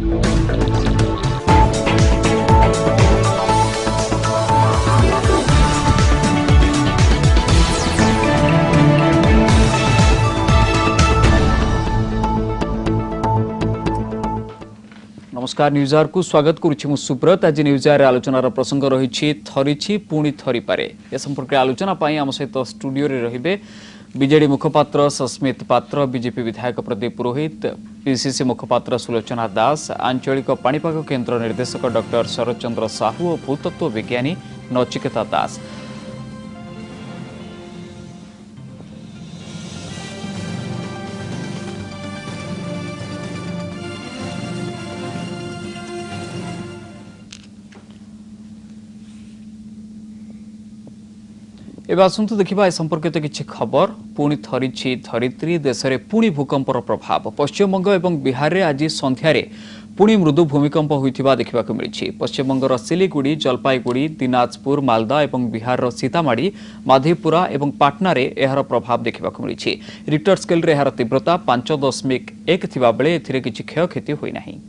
नमस्कार न्यूज़ को स्वागत करुछि सुब्रत। आज न्यूज़ आलोचनार प्रसंग रही थरी पुणी थरी पारे ए संपर्क आलोचना आम सहित स्टूडियो रे रहिबे बीजेडी मुखपात्र सस्मित पात्र, बीजेपी विधायक प्रदीप पुरोहित, पीसीसी मुखपात्र सुलोचना दास, आंचलिक पाणीपाग केन्द्र निर्देशक डॉक्टर शरद चंद्र साहू और भूतत्व विज्ञानी नचिकेता दास। एवं आसतु देखा ए संपर्कित किसी खबर। पुणी थरी धरित्री देश में पुणी भूकंपर प्रभाव। पश्चिमबंग और बिहार में आज संध्यारे पुणी मृदु भूमिकंप होता देखा मिली। पश्चिमबंगर सिलीगुड़ी, जलपाईगुड़ी, दिनाजपुर, मालदा और बिहार सीतामाढ़ी, माधेपुरा और पाटना रे एहार प्रभाव देखा मिली। रिक्टर स्केल रे एहार तीव्रता 5.1 थिबा बेले एथिरे किछि क्षयक्षति होई नाही।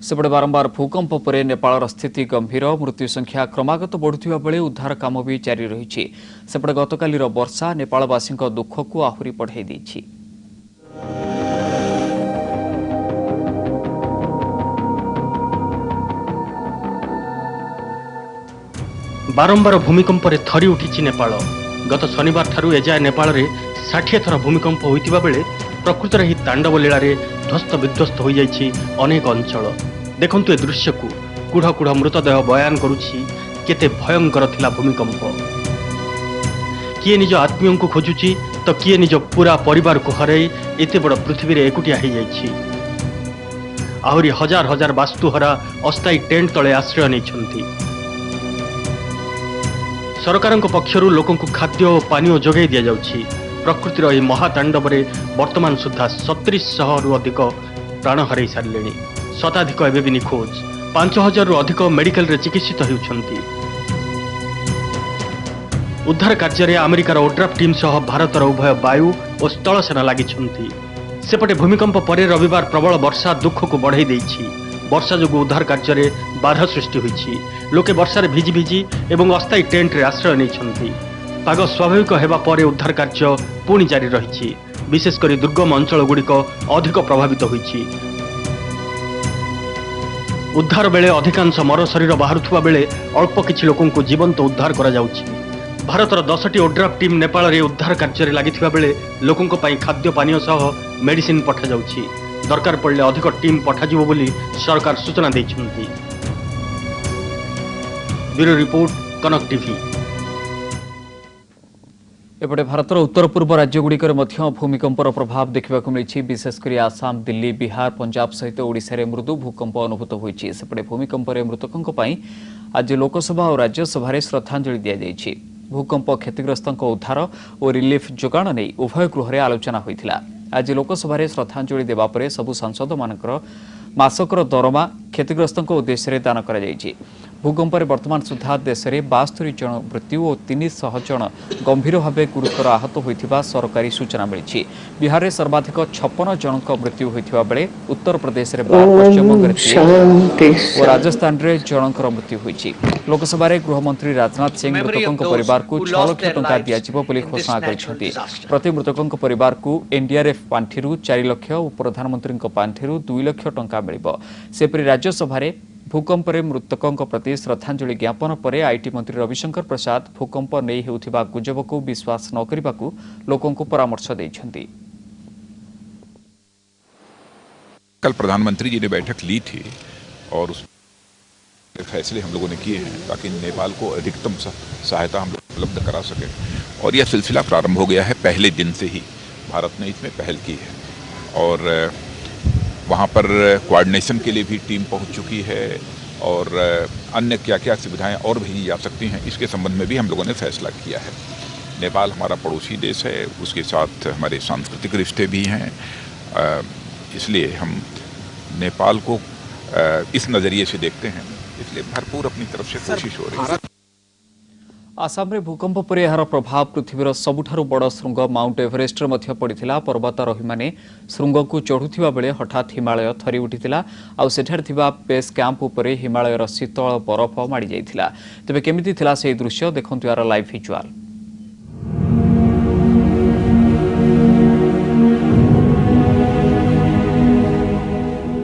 सेपटे बारंबार भूकंप पर नेपाल स्थिति गंभीर। मृत्यु संख्या क्रमागत बढ़ुवा बेले उद्धार काम भी जारी रही। सेपटे गतकालीर वर्षा नेपालवासी दुख को आहुरी बढ़ाई देछि। बारंबार भूमिकंप थरी उठी नेपाल। गत शनिवार ठारू एजाए नेपाल में 60 थर भूमिकंप होइतिबा बेले प्रकृतर ही तांडव लीला ध्वस्त विध्वस्त हो जाइछि अनेक अंचल। देखंतु ए दृश्य को कूढ़ कूढ़ मृतदेह बयान करुछि केते भयंकर थिला भूमिकंप। किए निज आत्मीय को खोजुछि तो किए निज पूरा परिवार को हराई एते बड़ पृथ्वी रे एकुटिया हो जाइछि। आहुरी हजार हजार वास्तुहरा अस्थायी टेंट तले आश्रय नैछन्ति। सरकारक पक्षरु लोकंकु खाद्य और पानीय जोगाई दिया जाउछि। प्रकृतिर यह महातांडव वर्तमान सुधा 3700 रु अधिक प्राण हराई सारे। शताधिक एवं भी निखोज। 5000 रु अधिक मेडिकल रे चिकित्सित होउछन्ति। उद्धार कार्य अमेरिकार ओड्राफ टीम सह भारतर उभय वायु और स्थल सेना लागिछन्ति। सेपटे भूमिकंप पर रविवार प्रबल वर्षा दुख को बढ़ाई देछि। वर्षा जो उद्धार कार्य बाधा सृष्टि होइछि। लोके वर्षार भिजी भिजी एवं अस्थायी टेंट रे आश्रय नैछन्ति। पाग स्वाभाविक हेबा परे उद्धार कार्य पुणी जारी रही। विशेषकर दुर्गम अंचल गुड़िक अधिक प्रभावित होइछि। उद्धार बेले अधिकांश मर शरीर बाहरुवा बेले अल्प किछि लोकों को जीवंत उद्धार करा जाउछि। भारतर 10टी ओड्राफ टीम नेपाल रे उद्धार कार्य लागिथिबा बेले लोकों पाई खाद्य पानीय सह मेडिसिन पठा जाउछि। दरकार पड़ले अधिक टीम पठाजिबो बोली सरकार सूचना दैछन्ति। ब्यूरो रिपोर्ट, कनक टीवी। एपटे भारतर उत्तर पूर्व राज्यगुड़िकर भूमिकंपर प्रभाव देखा मिली। विशेषकर आसाम, दिल्ली, बिहार, पंजाब सहित ओडिशा रे मृदु भूकंप अनुभूत होइछि। सेपटे भूमिकंप मृतकों आज लोकसभा और राज्यसभा श्रद्धांजलि दि जाइछि। भूकंप क्षतिग्रस्तों उद्धार और रिलीफ जोगाण नहीं उभय गृह आलोचना होइथिला। आज लोकसभा श्रद्धांजलि देवा परे सबु सांसद मानकर मासकर दरमा क्षतिग्रस्तों उद्देश्य दान करा जाइछि। भूकंप वर्तमान सुधा देश में 72 जन मृत्यु और 300 जन गंभीर भाव गुरुतर आहत होता सरकारी सूचना मिली। बिहार में सर्वाधिक 56 जन मृत्यु होता बेले उत्तर प्रदेश में 12, पश्चिमबंग और राजस्थान में जनकर मृत्यु होती। लोकसभा गृहमंत्री राजनाथ सिंह मृतकों परिवार को 6 लाख टंका दिज्व घोषणा करते। प्रति मृतकों परिवार को एनडीआरएफ पांठि 4 लाख और प्रधानमंत्री पांठि 2 लाख टंका मिल। सेपरी राज्यसभा भूकंप मृतकों प्रति श्रद्धांजलि ज्ञापन पर आईटी मंत्री रविशंकर प्रसाद भूकंप नहीं होउथिबा गुजब को विश्वास न करने को लोकों को परामर्श देइछन्ति। कल प्रधानमंत्री जी ने बैठक ली थी और उस फैसले हम लोगों ने किए हैं ताकि नेपाल को अधिकतम सहायता हम लोग उपलब्ध करा सके। और यह सिलसिला प्रारंभ हो गया है। पहले दिन से ही भारत ने इसमें पहल की है और वहाँ पर कोऑर्डिनेशन के लिए भी टीम पहुँच चुकी है और अन्य क्या क्या सुविधाएं और भेजी जा सकती हैं इसके संबंध में भी हम लोगों ने फैसला किया है। नेपाल हमारा पड़ोसी देश है, उसके साथ हमारे सांस्कृतिक रिश्ते भी हैं, इसलिए हम नेपाल को इस नज़रिए से देखते हैं। इसलिए भरपूर अपनी तरफ से कोशिश हो रही है। आसाम रे भूकंप पर यार प्रभाव पृथ्वीर सबुठारु बड़ श्रृंग माउंट एवरेस्ट मध्य पड़िथिला। पर्वतारोही माने श्रृंग को चढ़ुथिबा बेले हठात हिमालय थरी उठिथिला आ सेठार थिबा बेस कैंप उपरे हिमालयर शीतल बरफ माड़ी जाइथिला। तबे केमिति थिला सेही दृश्य देखंतु यार लाइव विजुअल।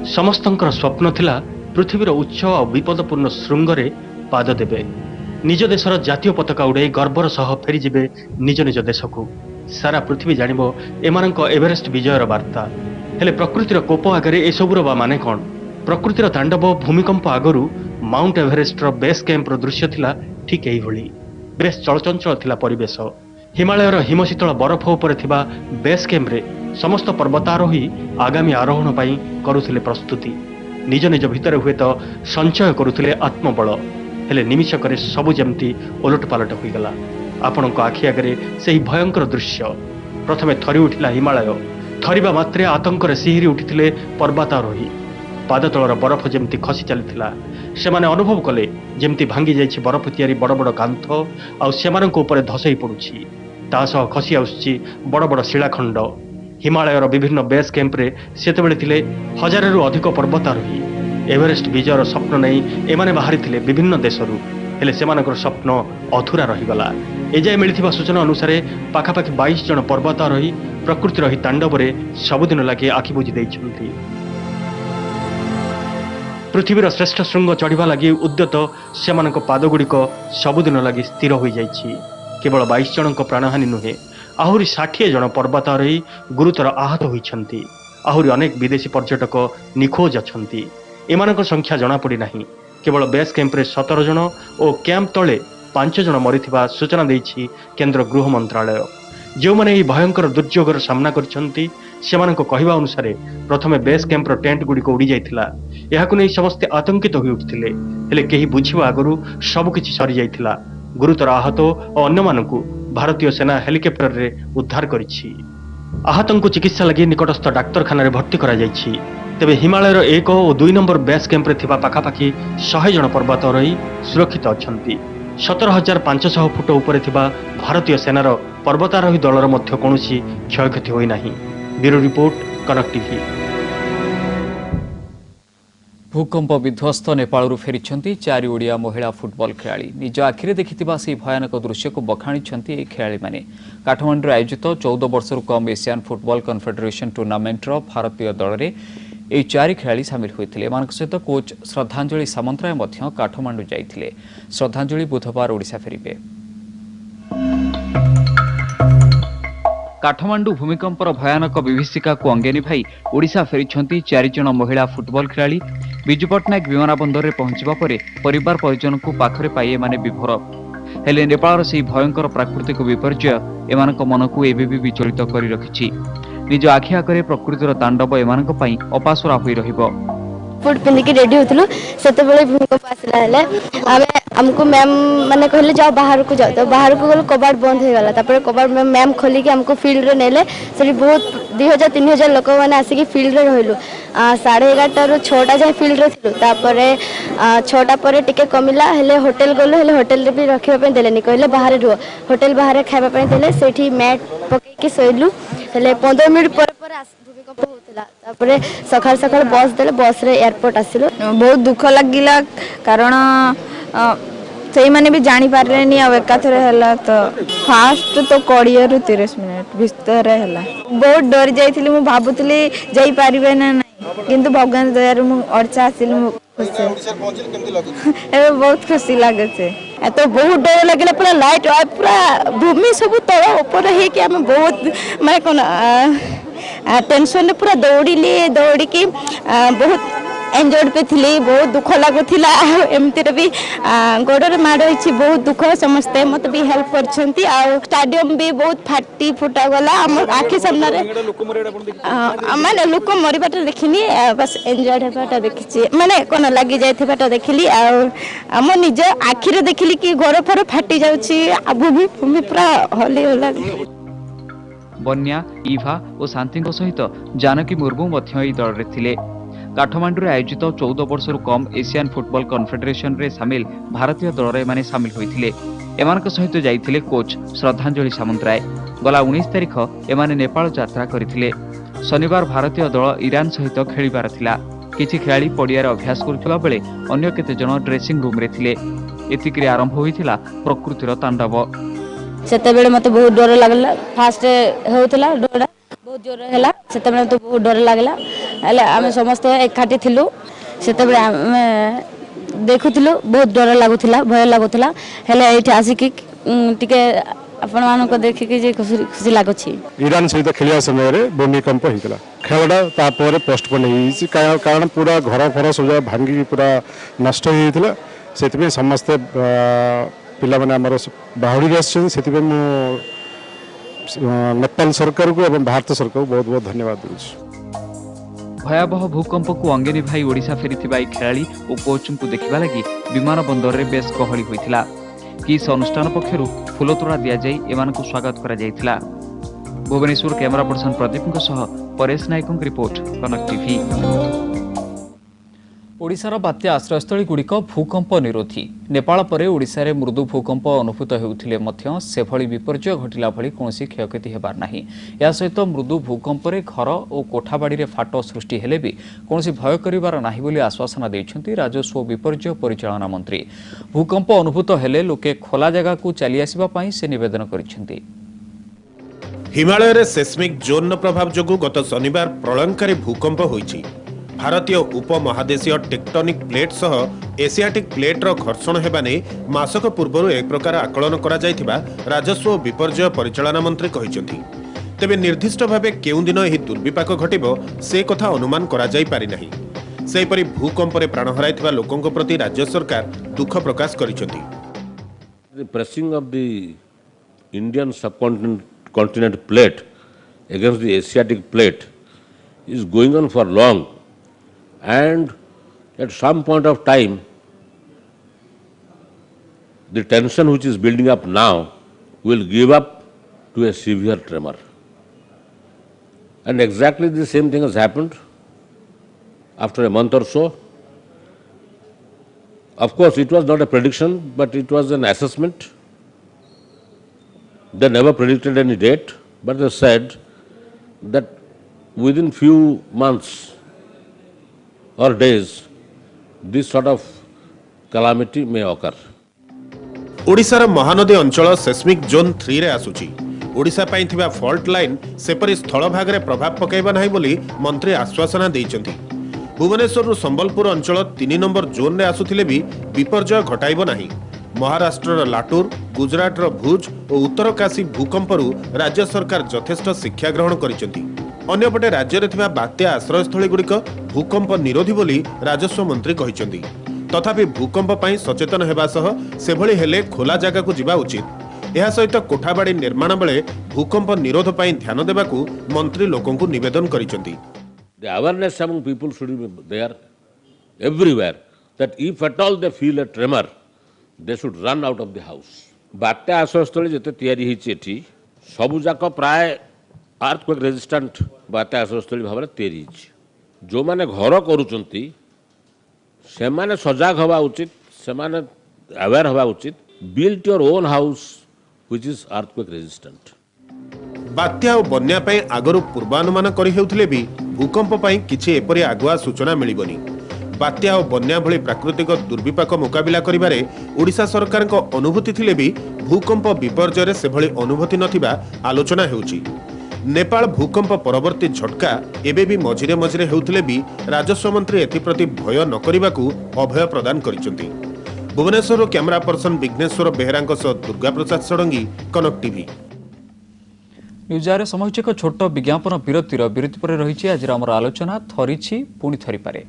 समस्तंकर स्वप्न थिला पृथ्वीर उच्च और विपदपूर्ण श्रृंगरे पाद देबे, निज देशर जातीय पताका उड़े गर्वर सह फेरी जिबे निज निज देश को। सारा पृथ्वी जानिबो एमानक एवरेस्ट विजयर वार्ता। हेले प्रकृतिर कोप आगरे एसबुर बा माने कौन? प्रकृतिर तांडव भूमिकंप आगरू माउंट एवरेस्टर बेस कैंपर दृश्य थिला ठीक एही भली। बेस चलचंचल थिला परिवेश। हिमालयर हिमशीतल बरफ उपरे थिबा बेस कैंपरे समस्त पर्वतारोही आगामी आरोहण पई करुथिले प्रस्तुति। निज निज भितर हुए तो संचय करुथिले आत्मबल। हेले निमिषकरे सबु जेमती ओलटपालट होईगला। आपणक आखि आगे से भयंकर दृश्य। प्रथमे थरी उठिला हिमालय। थरिबा मात्रे आतंकर सिहिरी उठिथिले पर्वतारोही। पादतलर बरफ जेमती खसी चलीथिला। सेमाने अनुभव कले जेमती भांगी जाइछि बरफ तियारी बड़ बड़ कांथ आ सेमानक उपरे धसई पडुछि। ता सह खसी आउछि बड़ बड़ शिलाखंड। हिमालयर विभिन्न बेस कैंपरे सेतेबेले थिले हजाररु अधिक पर्वतारोही। एवरेस्ट विजयर स्वप्न नहीं एमाने बाहरी थिले विभिन्न देशरू। हेले सेमानकर स्वप्न अधूरा रहीगला। एजाए मिलिथिबा सूचना अनुसार पाखापाखि 22 जन पर्वतारोही प्रकृतिर ही तांडवरे सबुदिन लगे आखि बुझी दैछन्ति। पृथ्वीर श्रेष्ठ श्रृंग चढ़िबा लगी उद्यत सेमानक पादगुड़िक सबुदिन लगी स्थिर हो जाइछि। केवल 22 जनक प्राणहानि नुहे, आहुरी 60 जन पर्वतारोही गुरुतर आहत होइछन्ति। आहुरी अनेक विदेशी पर्यटक निखोज अछन्ति। एमानक संख्या जना पड़ी नहीं। केवल बेस कैंपरे 17 जन और कैंप तले 5 जन मरिथिबा सूचना देछि केंद्र गृह मंत्रालय। जो माने ई भयंकर दुर्योगर सामना करछन्ति सेमानक कहिबा अनुसार प्रथमे बेस कैंपर टेंट गुड़िक उड़ी जाइथिला। एहाकु नै समस्ते आतंकित होई उठिथिले। हेले केही बुझिबा आगरु सब किछि सरी जाइथिला। गुरुतर आहत और अन्य मानकु भारतीय सेना हेलिकॉप्टर रे उद्धार करिछि। आहतंकु चिकित्सा लगी निकटस्थ डाक्तरखाना रे भर्ती करा जाइछि। तेबे हिमालयर 1 और 2 नंबर बेस कैंपरे थिबा पाखापाखि 100 जन पर्वतारोही सुरक्षित अछन्ति। 17,500 फुट उपरे थिबा भारतीय सेनार पर्वतारोही दलर मध्य कोनोसी क्षयक्षति होई नाही। ब्यूरो रिपोर्ट, कनक टीवी। भूकंप विध्वस्त नेपाल फेरी 4 ओडिया महिला फुटबॉल खेलाड़ी। निज आखिरे देखिथिबा से भयानक दृश्य को बखाणी ए खेलाड़ी माने। काठमांडू आयोजित 14 वर्षर कम एशियान फुटबॉल कन्फेडरेशन टूर्नामेंट भारतीय दल में यह 4 खेलाड़ी सामिल होते। एमानक सहित कोच श्रद्धांजलि सामंतराय मध्य काठमांडू जाइथिले। श्रद्धांजलि बुधवार ओडिशा फेरिबे। काठमांडू भूमिकंपर भयानक विभीषिका को अंगे निभाई ओडिशा फेरी 4 जन महिला फुटबॉल खेलाड़ी। विजु पट्टनायक विमानबंदर में पहुंचवा परिवार परिजन को पाखरे पाई एमाने विभोर हेले। नेपाल से भयंकर प्राकृतिक विपर्यय एमानक मन को एबेबी विचलित करी रखिछि। निज आखि आगरे प्रकृतिर तांडव एमानक पई अपासरा होई रहिबो। फुट पिंधिकी रेडी होतलु सेते बेले भूकंप आसला हेले हमको मैम माने कहले जाओ बाहर को जाओ। तो बाहर को गल कबाड़ बंद हो गला। तापर कबाड़ मैम खोली के हमको फील्ड रे नेले। सेठी बहुत 2000-3000 लोक माने आसी फील्ड रे रहलु। 11:30 रु 6टा जाय फील्ड रे थिलु। तापर 6टा पर टिके कमिला हेले होटल गलो। हेले होटल रे भी रखिबा पे देलेनी, कहले बाहर रुह। होटल बाहर खाइबा पे देले। सेठी मैट पके के सोइलु। हेले 15 मिनिट पर भूकंप होतला। तापर सकाळ सकाळ बस देले। बस रे एयरपोर्ट आसिलो। बहुत दुख लागिला कारण से मैंने भी जानी पारे एकाथर है। तो फास्ट तो 20 रु 30 मिनट भितर है। बहुत डरी जाइली। मु भावुली जाई पारिबे ना नहीं, किंतु भगवान दयारु मु अड़चा आसिल। बहुत खुशी लगे तो बहुत डर लगे। पूरा लाइट पूरा भूमि सब तल ऊपर है। बहुत मैं कौन टेंशन पूरा दौड़ी की बहुत एंजॉय पे थी। बहुत दुख लगुला। एमती भी गोड़े माड़ होती। बहुत दुख समस्ते मत भी हेल्प कर। स्टाडियम भी बहुत फाटी फुटा गला। आम आखि सामने मैंने लोक मरवाटा देखनी। बस एंजॉय होता देखी। मैंने कौन लगी जाता देखिली। आम निज आखिरे देखिली कि घर फर फाटी जाऊँगी। भूमि भूमि पूरा हली होला। बन्या, इभा और शांति सहित जानकी मुर्मू दल में थिले। काठमांडू में आयोजित 14 वर्ष कम एशियान फुटबॉल कन्फेडरेशन रे सामिल भारतीय दल रे माने सामिल होइथिले। एमानक सहित जाइथिले कोच श्रद्धांजलि सामंतराय। गला 19 तारिख एमाने नेपाल यात्रा करथिले। शनिवार भारतीय दल ईरान सहित खेलिबार थिला। किछि खेलाड़ी पड़ियार अभ्यास करुथिबा बेले अन्य केते जन ड्रेसिंग रूम रे थिले। एतिकरी आरंभ होइथिला प्रकृतिर तांडव। सेते बेले मते बहुत डर लागला। फास्ट होउतला डर बहुत जोर हैला। सेते बेले तो बहुत डर लागला। हले आमे समस्त एकाठी थिलु। सेते बेले आमे देखुथिलु बहुत डर लागुथिला भय लागुथिला। हले एठी आसी कि टिके आपण मानको देखि कि जे खुशी लागुछि। ईरान सहित खेलिया समय रे भूमिकंप हितला। खेलडा तापर पोस्टपोन हिछि कारण पूरा घर फर सब भांगी पूरा नष्ट हितला। सेतिबे समस्त पिला माने हमर बाहुडी आछन। सेतिबे मु नेपाल सरकार को एवं भारत सरकार को बहुत बहुत धन्यवाद देउछि। भयावह भूकंप को अंगे निभाई ओडिशा फेरिथिबा खेलाड़ी और कोच को देखिबा लागि विमान बंदर रे बेस गहली होइथिला। किस अनुष्ठान पक्षरु फुलतोड़ा दिया जाई एमानकु स्वागत करा जाइथिला। भुवनेश्वर कैमरा पर्सन प्रदीप सह परेश नायक रिपोर्ट कनक टीवी। ओडिशार बात्या आश्रयस्थली गुड़िक भूकंप निरोधी। नेपाल परे ओडिशा रे मृदु भूकंप अनुभूत हेउथिले मध्य सेभଳି विपर्जय घटिला भଳି कोनोसी क्षयक्षति हेबार नाही। या सहित मृदु भूकंप रे घर और कोठाबाड़ी रे फाट सृष्टि हेले भी कोनोसी भय करिवार नाही बोली आश्वासन दैछन्ती राजस्व विपर्जय परिचालना मंत्री। भूकंप अनुभूत हेले लोके खोला जगह को चली आसीबा पई से निवेदन करिसेंती। हिमालय रे सेस्मिक जोन प्रभाव जोगु गत शनिवार प्रलयंकारी भूकंप होईछि। भारतीय उपमहादेशीय टेक्टोनिक प्लेट सह एशियाटिक प्लेट रो घर्षण हेबा नै मासक पूर्व एक प्रकार आकलन करा जायथिबा राजस्व विपर्जय परिचालना मंत्री कहिसंती। तेबे निर्दिष्ट भाबे केउ दिन एही दुर्विपाक घटिबो से कथा अनुमान करा जाय पारि नाही। सेहिपरि भूकंप रे प्राण हराइथिबा लोकंक प्रति राज्य सरकार दुख प्रकाश करिसंती। The pressing of the Indian subcontinent plate against the Asiatic plate is going on for long, and at some point of time the tension which is building up now will give up to a severe tremor. And exactly the same thing has happened after a month or so. Of course, it was not a prediction, but it was an assessment. They never predicted any date, but they said that within few months or days, this sort of calamity may occur. ओडिशार महानदी अंचल seismic zone 3 रे आसुची। ओडिशा पई थिबा fault line सेपरि स्थल भाग रे प्रभाव पकाइबा नाही बोली मंत्री आश्वासन दैचंती। भुवनेश्वर संबलपुर अंचल 3 नंबर जोन रे आसुथिले भी विपर्जय घटाइबो नाही। महाराष्ट्र लाटूर, गुजरात भुज और उत्तरकाशी भूकंपरू राज्य सरकार यथेष्ट शिक्षा ग्रहण करिसंती। अन्यपटे राज्य रे थिबा बात्या आश्रयस्थली गुड़िक भूकंप निरोधी बोली राजस्व मंत्री कहिसंती। तथापि भूकंप पई सचेतन हेबा सह सेभଳି हेले खोला जगह को जिबा उचित। एहा सहित कोठाबाड़ी निर्माण बेले भूकंप निरोध पई ध्यान देबाकू मंत्री लोकंकू निवेदन करिसंती। The awareness among people should be there everywhere that if at all they feel a tremor, they should run out of the house. बात्या आश्रयस्थली जते तयारी हिची एठी सबु जाक प्राय अर्थक्वेक रेजिस्टेंट बात्या आश्रयस्थली भाव तैयारी जो मैंने घर करुचंती से माने सजग हवा उचित, से माने अवेयर हवा उचित। Build your own house which is earthquake resistant. बात्या और बन्या पई आगरु पूर्वानुमान करि हेउथिले भी भूकंप पई किछि एपरि आगुआ सूचना मिलिबनी। बात्या और बन्या भली प्राकृतिक दुर्विपाक मुकाबिला करिबारे ओडिशा सरकार को अनुभूति थिले भी भूकंप विपर्जय रे सेभଳି अनुभूति नथिबा आलोचना हेउची। नेपाल भूकंप परवर्ती झटका एबे भी मझिरे मझिरे हेउथिले भी राजस्व मंत्री एथिप्रति भय न करिबाकू अभय प्रदान करिसंती। भुवनेश्वर कैमरा पर्सन विघ्नेश्वर बेहरांक सह दुर्गा प्रसाद षडंगी, कनक टीवी। न्यूज आरे समाज एक छोट विज्ञापन विरति पर रही आज आम आलोचना थरी पुणी थरी पारे।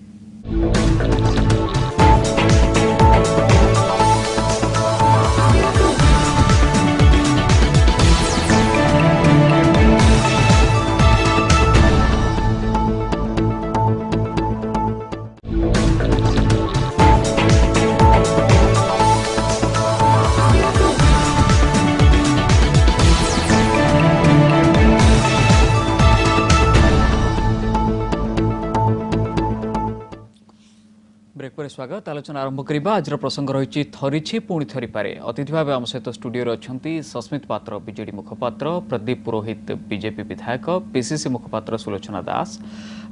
स्वागत आलोचना आरंभ करबा आज प्रसंग रही थरी पुणी थरी पारे अतिथि भाव आम सहित स्टूडियो अच्छा सस्मित पात्र बीजेडी मुखपात्र प्रदीप पुरोहित बीजेपी विधायक पीसीसी मुखपात्र सुलोचना दास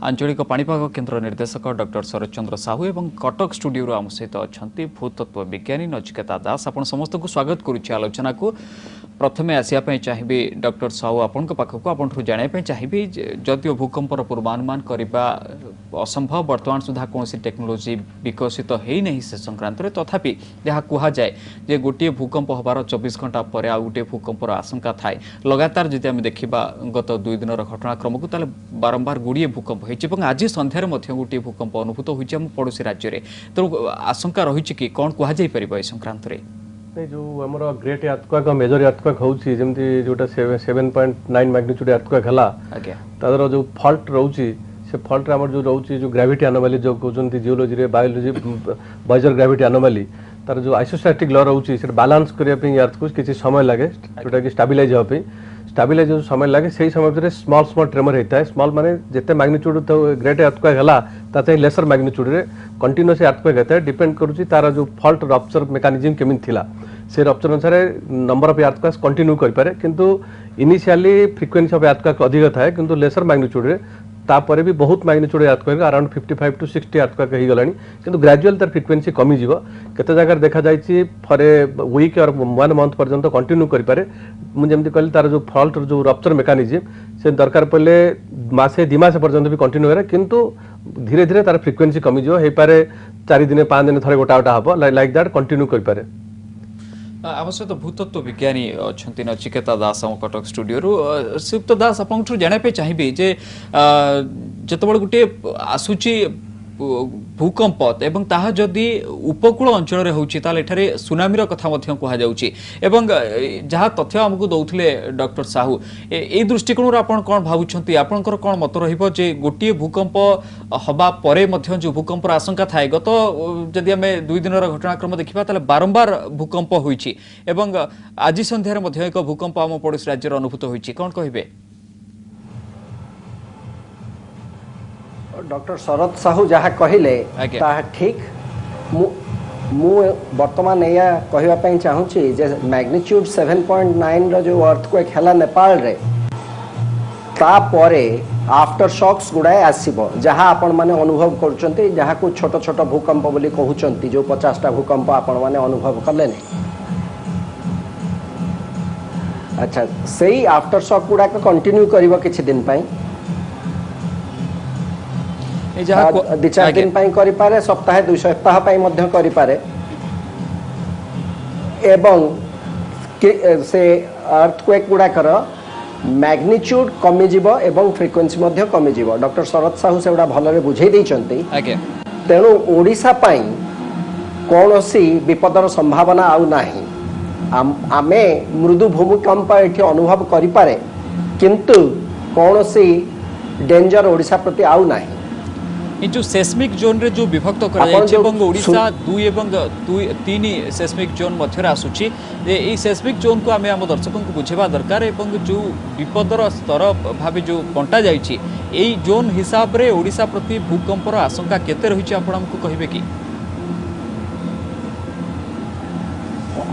आंचलिक पाणीपाग केन्द्र निर्देशक डॉक्टर शरद चंद्र साहू और कटक स्टूडियो आम सहित अच्छा भूतत्व विज्ञानी नचिकेता दास आपण समस्त को स्वागत करुच्ची आलोचना को प्रथमे आसवाई चाहिए डॉक्टर साहू आपण पाखक आपण जानापी चाहिए जदिव भूकंपर पूर्वानुमान करने असंभव बर्तमान सुधा कौन टेक्नोलोजी विकसित है नहीं से संक्रांत में तथापि जहाँ कहुए जे गोटे भूकंप हबार 24 घंटा पर आ गोटे भूकंपर आशंका थाए लगातार जदि आम देखा गत 2 दिन घटनाक्रम को बारंबार गुड़िए भूकंप होती आज सन्धार गोटे भूकंप अनुभूत होती पड़ोशी राज्य में तेणु आशंका रही कि कौन कहुपर संक्रांत में जो आमर ग्रेट अर्थक्वेक मेजर अर्थक्वेक होउची जेमती जोटा 7.9 मैग्नीट्यूड अर्थक्वेक हला तादर जो फॉल्ट रहउची से फॉल्ट आमर जो रहउची जो ग्रेविटी एनोमली जो कहउचंती जियोलॉजी रे बायोलॉजी बाइजर ग्रेविटी एनोमली तार जो आइसोस्टैटिक लॉ रहउची से बैलेंस करिया पे अर्थ को किछि समय लागे जोटा कि स्टेबलाइज हो पे स्टेबलाइज जो समय लागे सही समय भितर स्मॉल स्मॉल ट्रेमर होता है स्मॉल माने जेते मैग्नीट्यूड तो ग्रेट अर्थक्वेक हला ताते लेसर मैग्नीट्यूड रे कंटीन्यूअस अर्थक्वेक होता है डिपेंड करूची तार जो फॉल्ट रप्चर मेकानिज्म केमिन थिला से रप्चर अनुसार नंबर ऑफ अर्थक्वेक्स कंटिन्यू कर पारे किंतु इनिशियली फ्रिक्वेंसी ऑफ अर्थक्वेक अधिक थाए किंतु लेसर मैग्नीट्यूड रे तापर भी बहुत magnitude earthquake around 55 to 60 earthquake हो गलानी किंतु ग्रेजुअल तार फ्रिक्वेंसी कमी जीवो केते जगह देखा जायछि फॉर ए वीक और 1 मंथ पर्यंत कंटिन्यू कर पारे मु जेमति कहली तार जो फॉल्ट जो रप्चर मेकानिज्म से दरकार पड़े मासे 2 मास पर्यंत भी कंटिन्यू करे किंतु धीरे धीरे तार फ्रिक्वेंसी कमी जीवो हे पारे 4 दिन 5 दिन थरे गोटा गोटा हबो लाइक दैट कंटिन्यू कर पारे आम सहित भूतत्व विज्ञानी अच्छा नचिकेता दास आम कटक स्टूडियो श्रीयुक्त दास आप जानापी चाहिए जे जिते गोटे आसूची भूकंप एवं ताहा जदि उपकूल अंचल होची ताले एठारे सुनामीर कथा मध्य कहुच्छी एवं जहाँ तथ्य आमको दौले डॉक्टर साहू ए दृष्टिकोण आपण कौन भावुंट आपंकर कौन मत रही गोटे भूकंप हवा परे मध्य जो भूकंपर आशंका थाए गत जदि आम 2 दिन घटनाक्रम देखा ताले बारंबार भूकंप होईची एवं आज संध्यार मध्य एक भूकंप आम पड़ोशी राज्य अनुभूत होईची कौन कहिबे डॉक्टर शरद साहू जहाँ कहले ताहा ठीक मु वर्तमान या कहवाई चाहूँगी जे मैग्नीट्यूड 7.9 रो जो अर्थक्वेक हैला नेपाल रे तापरे आफ्टर शॉक्स गुड़ाए आसीबो जहाँ आपण माने अनुभव करचंती जहाँ को छोट छोट भूकंप बोली कहउचंती जो 50टा भूकंप आपण माने अनुभव करले ने अच्छा सही आफ्टर शॉक गुड़ा को कंटिन्यू करिवो किछि दिन पई 2-4 दिन पाई करि पारे सप्ताह 2 सप्ताह पाई मध्य करि पारे एवं से अर्थक्वेक गुड़ा कर मैग्नीट्यूड कमी जीवो एवं फ्रिक्वेंसी मध्य कमी जीवो डॉक्टर शरद साहू से गुड़ा भलरे बुझेई दैचंती तेणु ओडिशा पाई कोनोसी विपदर संभावना आउ नाही आमे मृदु भूमिकंप एठी अनुभव करि पारे किंतु कोनोसी डेंजर ओडिशा प्रति आउ नाही जो सेस्मिक जोन रे जो विभक्त ओडिशा 2 एवं 3 सेस्मिक जोन मध्य आसूची ये सेस्मिक जोन को आम दर्शकों को बुझेबा दरकार एवं जो विपदर स्तर भाव जो बंटा जाइछि एई जोन हिसाब रे ओडिशा प्रति भूकंपर आशंका केते रहिछि आपण हमको कहिबे कि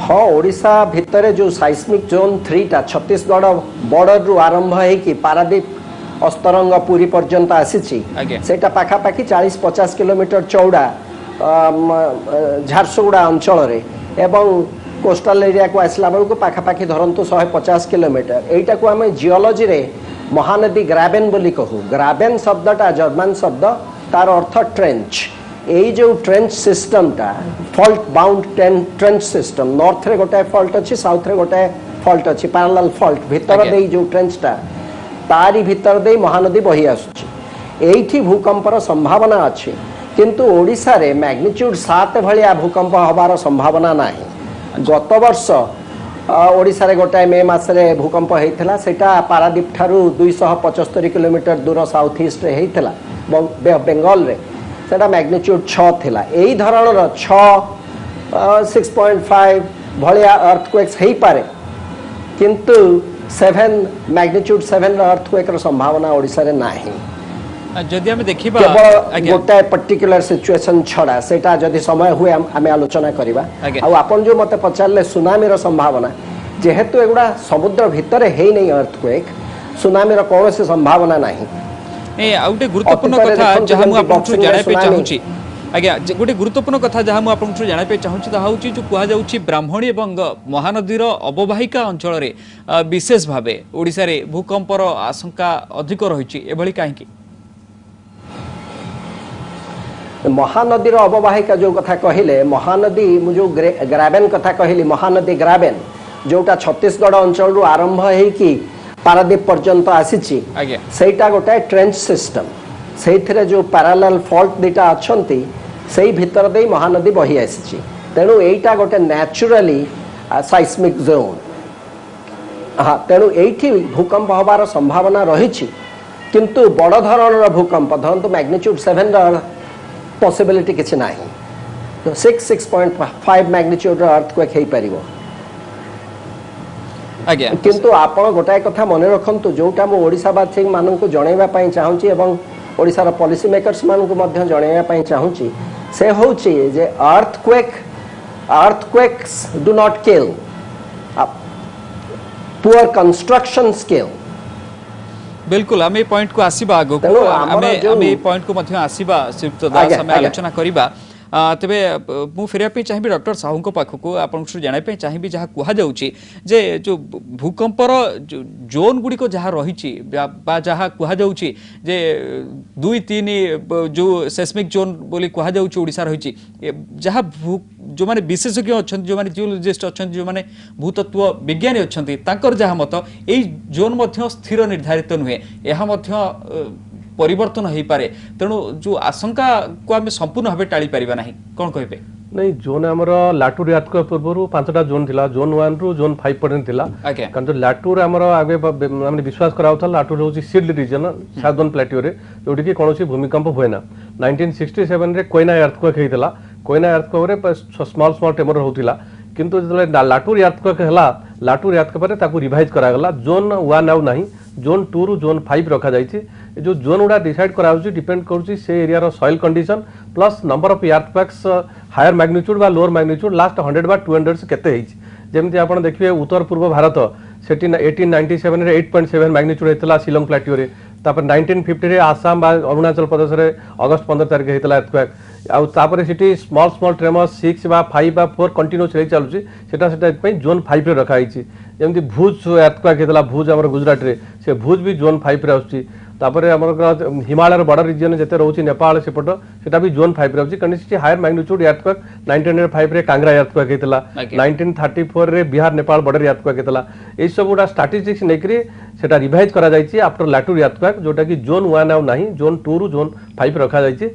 हाँ ओडिशा भितर जो साइस्मिक जोन 3 टा छत्तीसगढ़ बॉर्डर रु आरंभ है कि पारादीप अस्तरंग पुरी पर्यंत आसी सेटा पाखापाखि 40-50 किलोमीटर चौड़ा झारसुगुड़ा अंचल रे एवं कोस्टल एरिया को आसला बेलू को पाखापाखि धरतु 150 किलोमीटर यहीटा को आम जियोलॉजी रे महानदी ग्राबेन बोली कहू ग्राबेन शब्दटा जर्मन शब्द तार अर्थ ट्रेंच यही जो ट्रेंच सिस्टम टा fault bound trench system north रे गोटे फॉल्ट अच्छी साउथ रे गोटे फॉल्ट अच्छी पैरेलल फॉल्ट भीतर दे जो ट्रेंच टा तारी भीतर दे महानदी बही आसुची एठी भूकंपर संभावना अच्छी किंतु ओडिशा रे मैग्नीट्यूड 7 भलिया भूकंप हबार संभावना नाही गत वर्ष ओडिशा रे गोटाए मे मास रे भूकंप हेइथला सेटा पारादीप ठारू 275 किलोमीटर दूर साउथ ईस्ट रे हेइथला बेंगल रे सेटा मैग्नीट्यूड 6 थिला एई धरणर 6.5 भलिया अर्थक्वेक्स हेइ पारे किंतु 7 मैग्नीट्यूड 7 अर्थक्वेक संभावना ओडिशा रे नाही जदि आमे देखिबा केवल गोटे पर्टिकुलर सिचुएशन छड़ा सेटा जदि समय हुए आमे आलोचना करिबा आ आपण जो मते पचारले सुनामी रो संभावना जेहेतु एगुडा समुद्र भितरे हेई नै अर्थक्वेक सुनामी रो कोनोसी संभावना नाही ए आउटे गुरुत्वपूर्ण कथा जहा मु आपन जाने पे चाहूची आज्ञा गोटे गुरुत्वपूर्ण कथा जहाँ मुझे आपको जाना चाहूँगी ताहा हूँ जो कहुच्छी ब्राह्मणी और महानदीर अववाहिका अंचल विशेष भाव ओडिशा रे भूकंपर आशंका अधिक रही कहीं महानदीर अववाहिका जो कथा कहले महानदी जो ग्राबेन कथा कहली महानदी ग्राबेन जोटा छत्तीसगढ़ अंचल आरंभ होगी पारादीप पर्यंत आसी सेटा गोटे ट्रेंच सिस्टम से जो पैरालेल फॉल्ट दुटा अच्छा से भितर दे महानदी बही आसी तेणु यहीटा गोटे न्याचुराली साइस्मिक जोन हाँ तेणु ये भूकंप हबार संभावना रही किंतु बड़ धरण भूकंप धरतु मैग्नीट्यूड 7 पॉसिबिलिटी किसी ना 6.5 मैग्नीट्यूड अर्थक्वेक हो पार किंतु आपण गोटाए कथा मन रखु जोटा मु ओडिशावासी मानक जनइबा चाहूँगी एवं ओडिशार पॉलिसी मेकर्स मानक जनइबा चाहूँगी से होची जे earthquakes do not kill poor construction skill बिल्कुल आम पॉइंट को आसीबा आगो को आम पॉइंट को मध्य आसीबा श्रीयुक्त दास आम आलोचना करिबा तेबे मु फेरिया पे चाहिबी डॉक्टर साहू पाखक आपन जाना चाहिए जहाँ कहुच्छी जे जो भूकंपर जोन गुड़िक जहाँ रही जहाँ कहुच्छी जे 2-3 जो सेस्मिक जोन बोली कहुच्छी रही जहाँ जो माने विशेषज्ञ अच्छा जो माने जियोलॉजिस्ट अच्छा जो माने भूतत्व विज्ञानी अच्छा जहाँ मत यही जोन मध्य स्थिर निर्धारित नुहे यह परिवर्तन हो पारे तेणु जो आशंका को आम संपूर्ण भाव टाड़ी पारिबा नाही कोन कहबे नहीं जोन आमर लाटूर यात्रा पूर्व 5टा जोन थिला जोन 1 रु जोन 5 पर्यंत थिला कारण जो लाटूर आमर आगे माने विश्वास कराउथल लाटूर होची सील्ड रीजन साउदर्न प्लेट्यू रे जोटी कि कोनोसी भूमिकंप होयना 1967 रे कोयना अर्थक्वेक हेतिला कोयना अर्थक्वेक रे स्मॉल स्मॉल ट्रेमर होतिला किंतु जले लाटूर अर्थक्वेक हला लाटूर अर्थक्वेक पर ताकू रिवाइज करा गला जोन 1 आउ नाही जोन 2 रु जोन 5 रखा जाइछि जो जोन गुड़ा डिसाइड कराउछि डिपेंड करूछि से एरिया रो soil condition plus number of earthquakes higher magnitude बा लोअर मैग्नीट्यूड लास्ट 100 बा 200 से केते हेछि जेमति आपण देखिबे उत्तर पूर्व भारत 1897 रे 8.7 मैग्नीट्यूड हेतला शिलोंग प्लेट्यू रे तापर 1950 रे आसाम बा अरुणाचल प्रदेश रे अगस्त 15 तारिख हेतला अर्थक्वेक आउ तापर सिटी स्मॉल स्मॉल ट्रेमर 6 बा 5 बा 4 कंटिन्यूस रे चलुछि सेटा पई जोन 5 रे रखा हेछि जेमति भुज अर्थक्वेक हेतला भुज हमर गुजरात रे से भुज भी जोन 5 रे आउछि तापर हमर हिमालय बॉर्डर रीजन जते रहउछि नेपाल सेपट सेटा भी जोन 5 रे आउछि कनिष्ठ हायर मैग्नीट्यूड अर्थक्वेक 1905 रे कांगरा अर्थक्वेक हेतला 1934 रे बिहार नेपाल बॉर्डर अर्थक्वेक हेतला ए सब गुडा स्टैटिस्टिक्स नेकरी सेटा रिवाइज करा जाइछि आफ्टर लाटूर अर्थक्वेक जोटा कि जोन 1 आउ नाही जोन 2 रु जोन 5 रखा जाइछि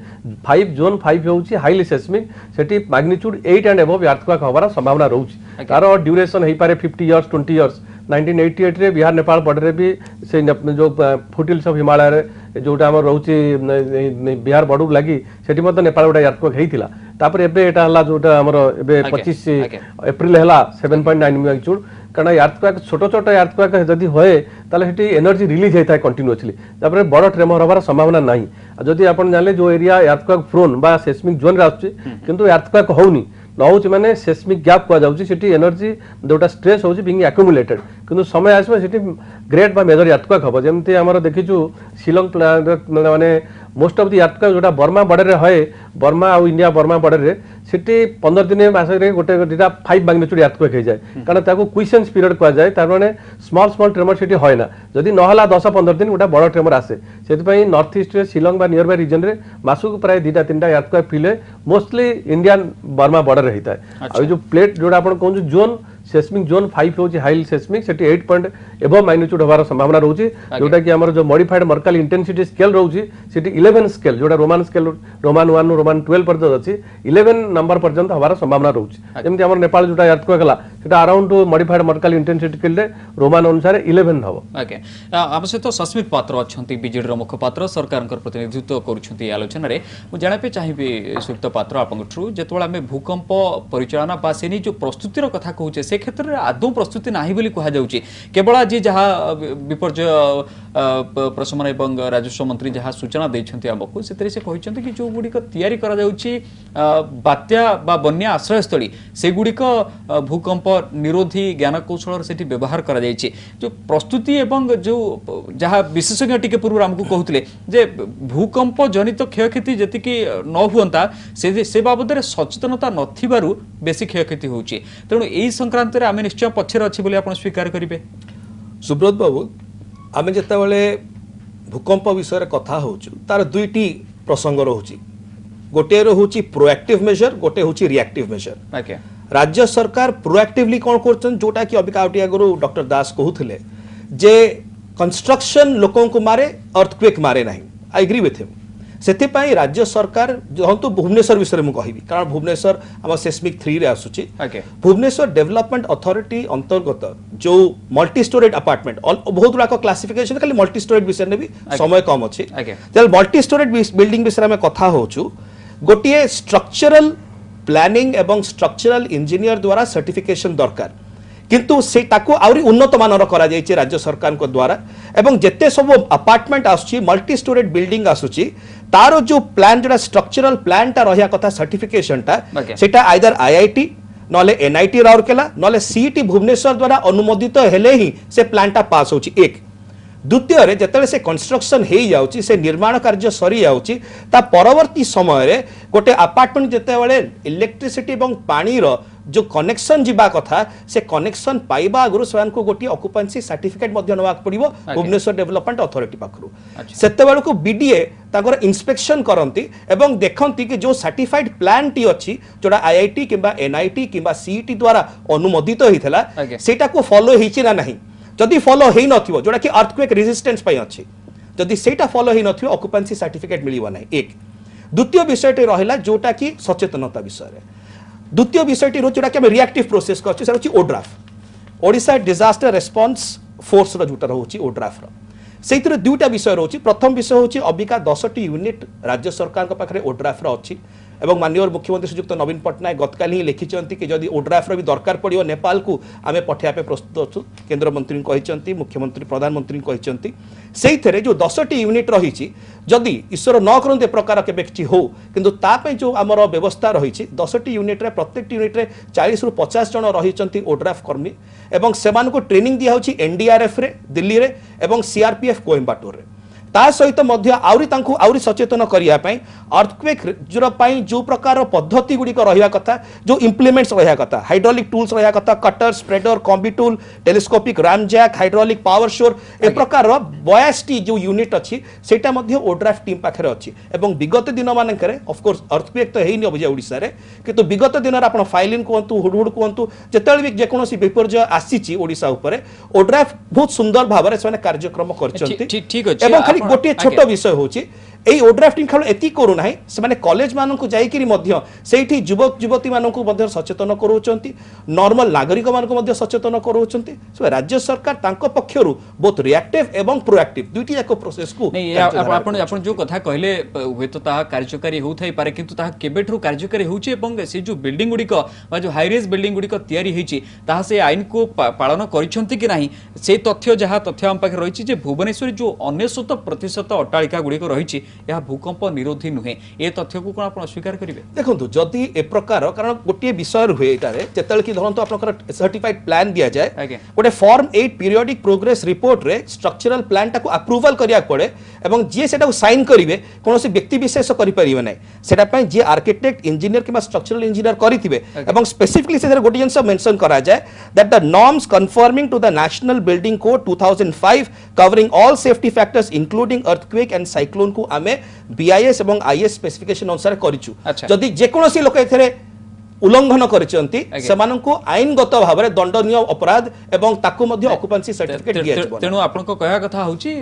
5 जोन 5 होउछि हाईली सेस्मिक सेटी मैग्नीट्यूड 8 एंड अबव अर्थक्वेक होबार संभावना रहउछि तार ड्यूरेशन हेइ पारे 50 इयर्स 20 इयर्स 1988 रे बिहार नेपाल बॉर्डर रे भी से जो फुटिल्स ऑफ हिमालय रे जोटा हम रहउछि बिहार बॉर्डर लागि सेठी मत नेपाल गोटा अर्थक्वेक हेइतिला तापर एबे एटा हला जोटा हमर एबे 25 अप्रैल हला 7.9 मैग्नीट्यूड कारण अर्थक्वेक छोट छोट अर्थक्वेक जदि होए ताले सेठी एनर्जी रिलीज हेता कंटीन्यूअसली तापर बड़ ट्रेमर होबार संभावना नाही जदि आपण जानले जो एरिया अर्थक्वेक प्रोन बा सेस्मिक जोन रे आछी किंतु अर्थक्वेक होउनी नौच माने सेस्मिक गैप को जाउची सिटी एनर्जी जोटा स्ट्रेस होची बिंग एक्युमुलेटेड किंतु समय आसबे सिटी ग्रेट बा मेजर अर्थक्वेक हबो जेमति हमर देखिछु शिलोंग माने मोस्ट ऑफ द अर्थक्वेक जोटा बर्मा बॉर्डर रे होय बर्मा आ इंडिया बर्मा बॉर्डर रे सिटी 15 दिन मास रे गोटे दिटा 5 मैग्नीट्यूड अर्थक्वेक हे जाय कारण ताको क्विसेंस पीरियड को जाय तार माने स्मॉल स्मॉल ट्रेमर सिटी होय ना जदी न हला 10-15 दिन गोटा बड़ ट्रेमर आसे सेति पई नॉर्थ ईस्ट रे शिलोंग बा नियर बाय रीजन रे मासु प्राय 2-3टा earthquake feel mostly Indian Burma border रहिता है आ जो प्लेट जोटा आपण कहू जोन सेस्मिक जोन 5 होची हाई सेस्मिक सेटी 8 पॉइंट एबव मैग्नीट्यूड होबार संभावना रहउची जोटा कि हमर जो मॉडिफाइड मर्कल इंटेंसिटी स्केल रहउची सेटी 11 स्केल जोटा रोमान स्केल रोमान 1 रोमान 12 पर्यंत अछि 11 नंबर पर्यंत होबार संभावना रहउची जेमति हमर नेपाल जोटा अर्थक्वेक हला सेटा around modified Mercalli intensity scale रे रोमान अनुसार 11 हबो ओके हम से तो सस्मित पात्र अछंती बीजेडी रो मुखपात्र सरकारकर प्रतिनिधित्व करूछंती आलोचना रे मु जाना पे चाहिबी सुक्त पात्र आपन थ्रू जेतोला में भूकंप परिचालना पासेनी जो प्रस्तुतिर कथा कहूचे से क्षेत्र में आदौ प्रस्तुति नाही बोली कहा जाउची केवल आज जहाँ विपर्यय प्रशमन एवं राजस्व मंत्री जहाँ सूचना देइछन्ति हमकु सेतरे से कहिछन्ति कि जो गुडी को तयारी करा जाउची बात्या बा बन्या आश्रयस्थली से गुडी को भूकंप निरोधी ज्ञान कौशल सेठी व्यवहार करा जाइछि जो प्रस्तुति एवं जो जहाँ विशेषज्ञ टिके पूर्व हमकु कहउतले जे भूकंप जनित क्षयक्षति जति कि न हुअंता से बाबद रे सचेतनता नथिबारु बेसी क्षयक्षति होउछि तेणु एही संक्रांत रे आमे निश्चय पछरे अछि बोली आपण स्वीकार करिवे। सुब्रत बाबू आमे जेतेबेले भूकंप विषय कथा होउछु तार दुईटी प्रसंग रहउछि गोटे रहउछि प्रोएक्टिव मेजर गोटे होउछि रिएक्टिव मेजर। ओके राज्य सरकार प्रोएक्टिवली कोन करछन जोटा कि अबिकाउटिया गुरु डॉक्टर दास कहउथिले जे कंस्ट्रक्शन लोकों को मारे अर्थक्वेक मारे नहीं आई एग्री विथ हिम सेति पई राज्य सरकार जहंतु भुवनेश्वर विषय में कहबी कारण भुवनेश्वर हम सेस्मिक 3 रे आसुची भुवनेश्वर डेवलपमेंट अथॉरिटी अंतर्गत जो मल्टी स्टोरेड अपार्टमेंट बहुत गुड़ा क्लासिफिकेशन खाली मल्टी स्टोरेड विषय ने भी समय कम अछि तेल मल्टी स्टोरेड बिल्डिंग विषय में कथा होछु गोटिए स्ट्रक्चरल प्लानिंग एवं स्ट्रक्चरल इंजीनियर द्वारा सर्टिफिकेशन दरकार किंतु से ताको आउरी उन्नत मानर करा जायछि राज्य सरकार को द्वारा एवं जेते सब अपार्टमेंट आसुची मल्टी स्टोरेड बिल्डिंग आसुची तारो जो प्लान जोड़ा स्ट्रक्चरल प्लान टा रहिया कथा सर्टिफिकेशन टा सेटा आइदर आईआईटी नले एनआईटी राउरकेला नले सीईटी भुवनेश्वर द्वारा अनुमोदित हेले ही से प्लान टा पास होची एक द्वितीय रे जतले से कंस्ट्रक्शन हे जाउची से निर्माण कार्य सरी जाउची ता परवर्ती समय रे गोटे अपार्टमेंट जतेबेले इलेक्ट्रिसिटी एवं पानी रो जो कनेक्शन जीवा कथा से कनेक्शन पाइबा आगु स्वयं को गोटी ऑक्युपेंसी सर्टिफिकेट मध्ये नवाक पड़िबो भुवनेश्वर डेवलपमेंट अथॉरिटी पाखरु सेते बेल को बीडीए ताकर इंस्पेक्शन करंती एवं देखंती कि जो सर्टिफाइड प्लान टी अछि जोडा आईआईटी किबा एनआईटी किबा सीईटी द्वारा अनुमोदित होइथला सेटा को फॉलो हिची ना नहीं जदि फॉलो हेई नथिबो जोडा कि अर्थक्वेक रेजिस्टेंस पई अछि जदि सेटा फॉलो हेई नथिबो ऑक्युपेंसी सर्टिफिकेट मिलिबो नाही एक द्वितीय विषयटी रहिला जोटा कि सचेतनता विषय रे द्वितीय विषयटी जोटा कि हम रिएक्टिव प्रोसेस करछि से होछि ODRAF Odisha disaster response force रो जोटा रहउछि ओड्राफ रो सेइतरे दुईटा विषय रहउछि प्रथम विषय होछि अबिका 10टी यूनिट राज्य सरकार को पाखरे ओड्राफ रो अछि एवं माननीय मुख्यमंत्री श्रीयुक्त नवीन पटनायक गतकाल ही लिखिंट कि जदि ओड्राफ भी दरकार पड़ो नेपाल को आम पठाइबा प्रस्तुत अच्छु केंद्र मंत्री कहते मुख्यमंत्री प्रधानमंत्री कहते से जो 10टी यूनिट रही जदि ईश्वर न करते प्रकार के हो किंतु तापे जो आमर व्यवस्था रही 10टी यूनिट रे प्रत्येक यूनिट रे 40 रु 50 जन रही ओड्राफ कर्मी एवं सेमान को ट्रेनिंग दिया होछि एनडीआरएफ रे दिल्ली रे एवं सीआरपीएफ कोयम्बाटूर रे ता सहित आउरी सचेतन करने अर्थक्वेक जो प्रकार पद्धति गुड़िक रहा कथा जो इम्प्लीमेंट्स रहा कथा हाइड्रोलिक टूल्स रहा कथा cutter spreader combi tool telescopic ram jack hydraulic power शोर ए प्रकार 82 जो यूनिट अच्छी सेटा ओड्राफ टीम पाखे अच्छी एवं विगत दिन मानक ऑफ कोर्स अर्थक्वेक तो है अभी ओडिशा रे किंतु विगत दिन आप फाइलिन कहतु हुडहुड कहतु जिते भी जेकोसी विपर्य आसी ओडिशा उपरे ओड्राफ बहुत सुंदर भाव में कार्यक्रम कर गोटे छोट विषय होची एई ओड्राफ टीम खाली एति करू नाही से माने कॉलेज मानन को जाई करी मध्य सेठी युवक युवती मानन को मध्य सचेतन करूचंती नॉर्मल नागरिक मान को मध्य सचेतन करूचंती सो राज्य सरकार तांको पक्षरु बोथ रिएक्टिव एवं प्रोएक्टिव दुईटी जाको प्रोसेस को आपण जो कथा कहले होय तो ता कार्यकारी होथाई पारे किंतु ता केबेठरु कार्यकारी होची एवं से जो बिल्डिंग गुडी को बा जो हाई रेज बिल्डिंग गुडी को तयारी हेची ता से आईन को पालन करिसंती कि नाही से तथ्य जहा तथ्य हम पाखे रहिची जे भुवनेश्वर जो 99% अट्टालिका गुडी को रहिची यह भूकंप निरोधी नुहे ए तथ्य को कोन आपण स्वीकार करिवे देखंतु जदि ए प्रकार कारण गोटे विषय रुहे एटारे जेतल कि धरंतु आपनकर सर्टिफाइड प्लान दिया जाय गोटे फॉर्म 8 पीरियोडिक प्रोग्रेस रिपोर्ट रे स्ट्रक्चरल प्लान टाको अप्रूवल करिया पड़े एवं जे सेटा साइन करिवे कोनोसी व्यक्ति विशेष करि परिबे नै सेटा पय जे आर्किटेक्ट इंजीनियर किबा स्ट्रक्चरल इंजीनियर करिथिबे एवं स्पेसिफिकली से गोटे जंस मेंशन करा जाय that the norms conforming to the National Building Code 2005 covering all safety factors including earthquake and cyclone को आमे बीआईएस एवं आईएस स्पेसिफिकेशन अनुसार करिछु जदि जे कोनोसी लोक एथरे उल्लंघन करिसंती समाननको आईनगत भाव में दंडनीय अपराध एवं ताकु मध्ये ऑक्युपेंसी सर्टिफिकेट दिया जबो तेनु आपनको कहया कथा होची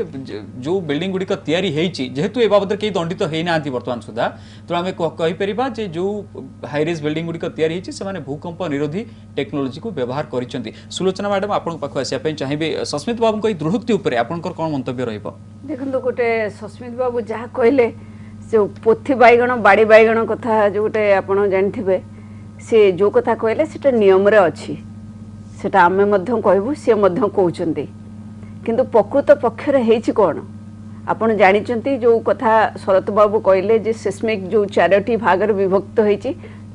जो बिल्डिंग गुडी को तयारी हेची जेहेतु ए बाबद के दंडित हेई नांती वर्तमान सुधा तो हमें कहि परिबा जे जो हाई रेज बिल्डिंग गुडी को तयारी हेची से माने भूकंप निरोधी टेक्नोलॉजी को व्यवहार करिसंती सुलोचना मैडम आपन पाखो आसिया पे चाहिबे सस्मित बाबू को दृढ़ोक्ति ऊपर आपनकर कोन मंतव्य रहइबो देखंतो गोटे सस्मित बाबू जहा कहले से पोथी बाइगण बाड़ी बाइगण कथा जो गोटे आपन जानथिबे से जो कथा कहले सेटा नियम रे अछि सेटा आमे मध्य कहबू सी मध्य कहउचंती किंतु प्रकृत पक्षर हेछि कोन आपण जानिचंती जो कथा शरत बाबू कहले जे सिस्मिक जो 4टी भागर विभक्त होईछि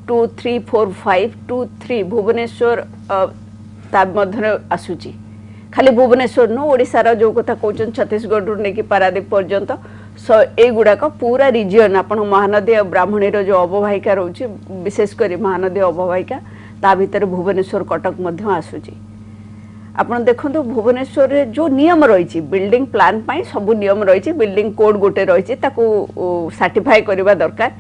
2 3 4 5 2 3 भुवनेश्वर ता मध्य आसुची खाली भुवनेश्वर नो ओडिसा जो कथा कहउचन छत्तीसगढ़ रु नेकी पारादीप पर्यंत ए गुड़ाक पूरा रिजियन आपण महानदी और ब्राह्मणी जो अववाहिका रोचे विशेष कर महानदी अववाहिका ता भीतर भुवनेश्वर कटक मध्य आसुची आपण देखंतु भुवनेश्वर रे जो नियम रही बिल्डिंग प्लान पाई सब नियम रही बिल्डिंग कोड गोटे रही सर्टिफाई करबा दरकार